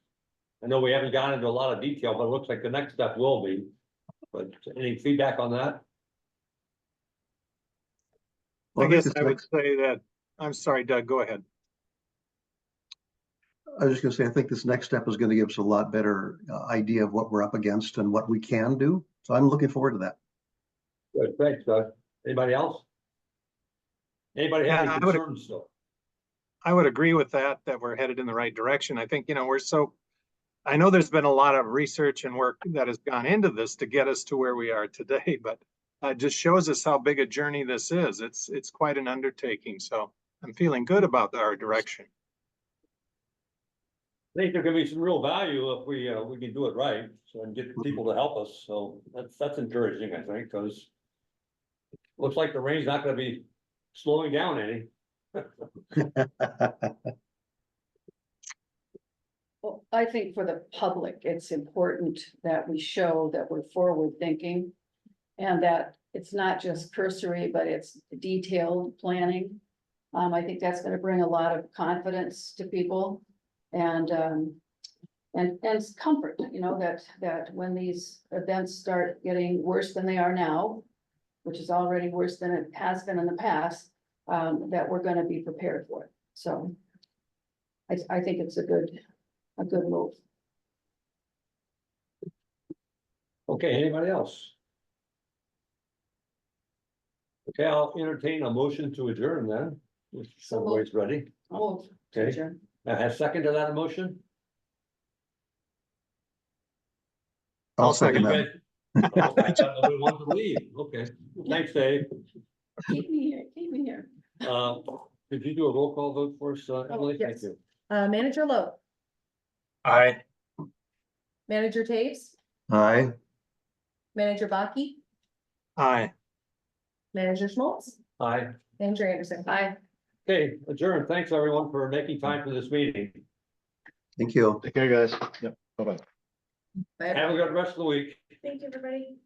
I know we haven't gone into a lot of detail, but it looks like the next step will be. But any feedback on that? I guess I would say that I'm sorry, Doug, go ahead. I was just gonna say, I think this next step is gonna give us a lot better idea of what we're up against and what we can do. So I'm looking forward to that. Good, thanks, Doug. Anybody else? Anybody have Yeah, any concerns still? I would agree with that, that we're headed in the right direction. I think, I know there's been a lot of research and work that has gone into this to get us to where we are today, but it just shows us how big a journey this is. It's quite an undertaking, so I'm feeling good about our direction. I think there can be some real value if we can do it right, so and get people to help us, so that's encouraging, I think, because looks like the rain's not gonna be slowing down any. Well, I think for the public, it's important that we show that we're forward thinking. And that it's not just cursory, but it's detailed planning. I think that's gonna bring a lot of confidence to people. And comfort, you know, that when these events start getting worse than they are now, which is already worse than it has been in the past, that we're gonna be prepared for it. So I think it's a good move. Okay, anybody else? Okay, I'll entertain a motion to adjourn then, if somebody's ready. Move. Okay. Sure. I have second to that motion? I'll second You that. guys- Oh, I thought nobody wanted to leave, okay, thanks, Dave. Keep me here. Could you do a roll call vote for us, Emily? Thank yes. you. Manager Lowe, Aye. Manager Taves, Aye. Manager Baki, Aye. Manager Schmaltz, Aye. Manager Anderson. Bye. Okay, adjourn. Thanks, everyone, for making time for this meeting. Thank you. Take care, guys. Yep, bye-bye. Bye. Have a good rest of the week. Thank you, everybody.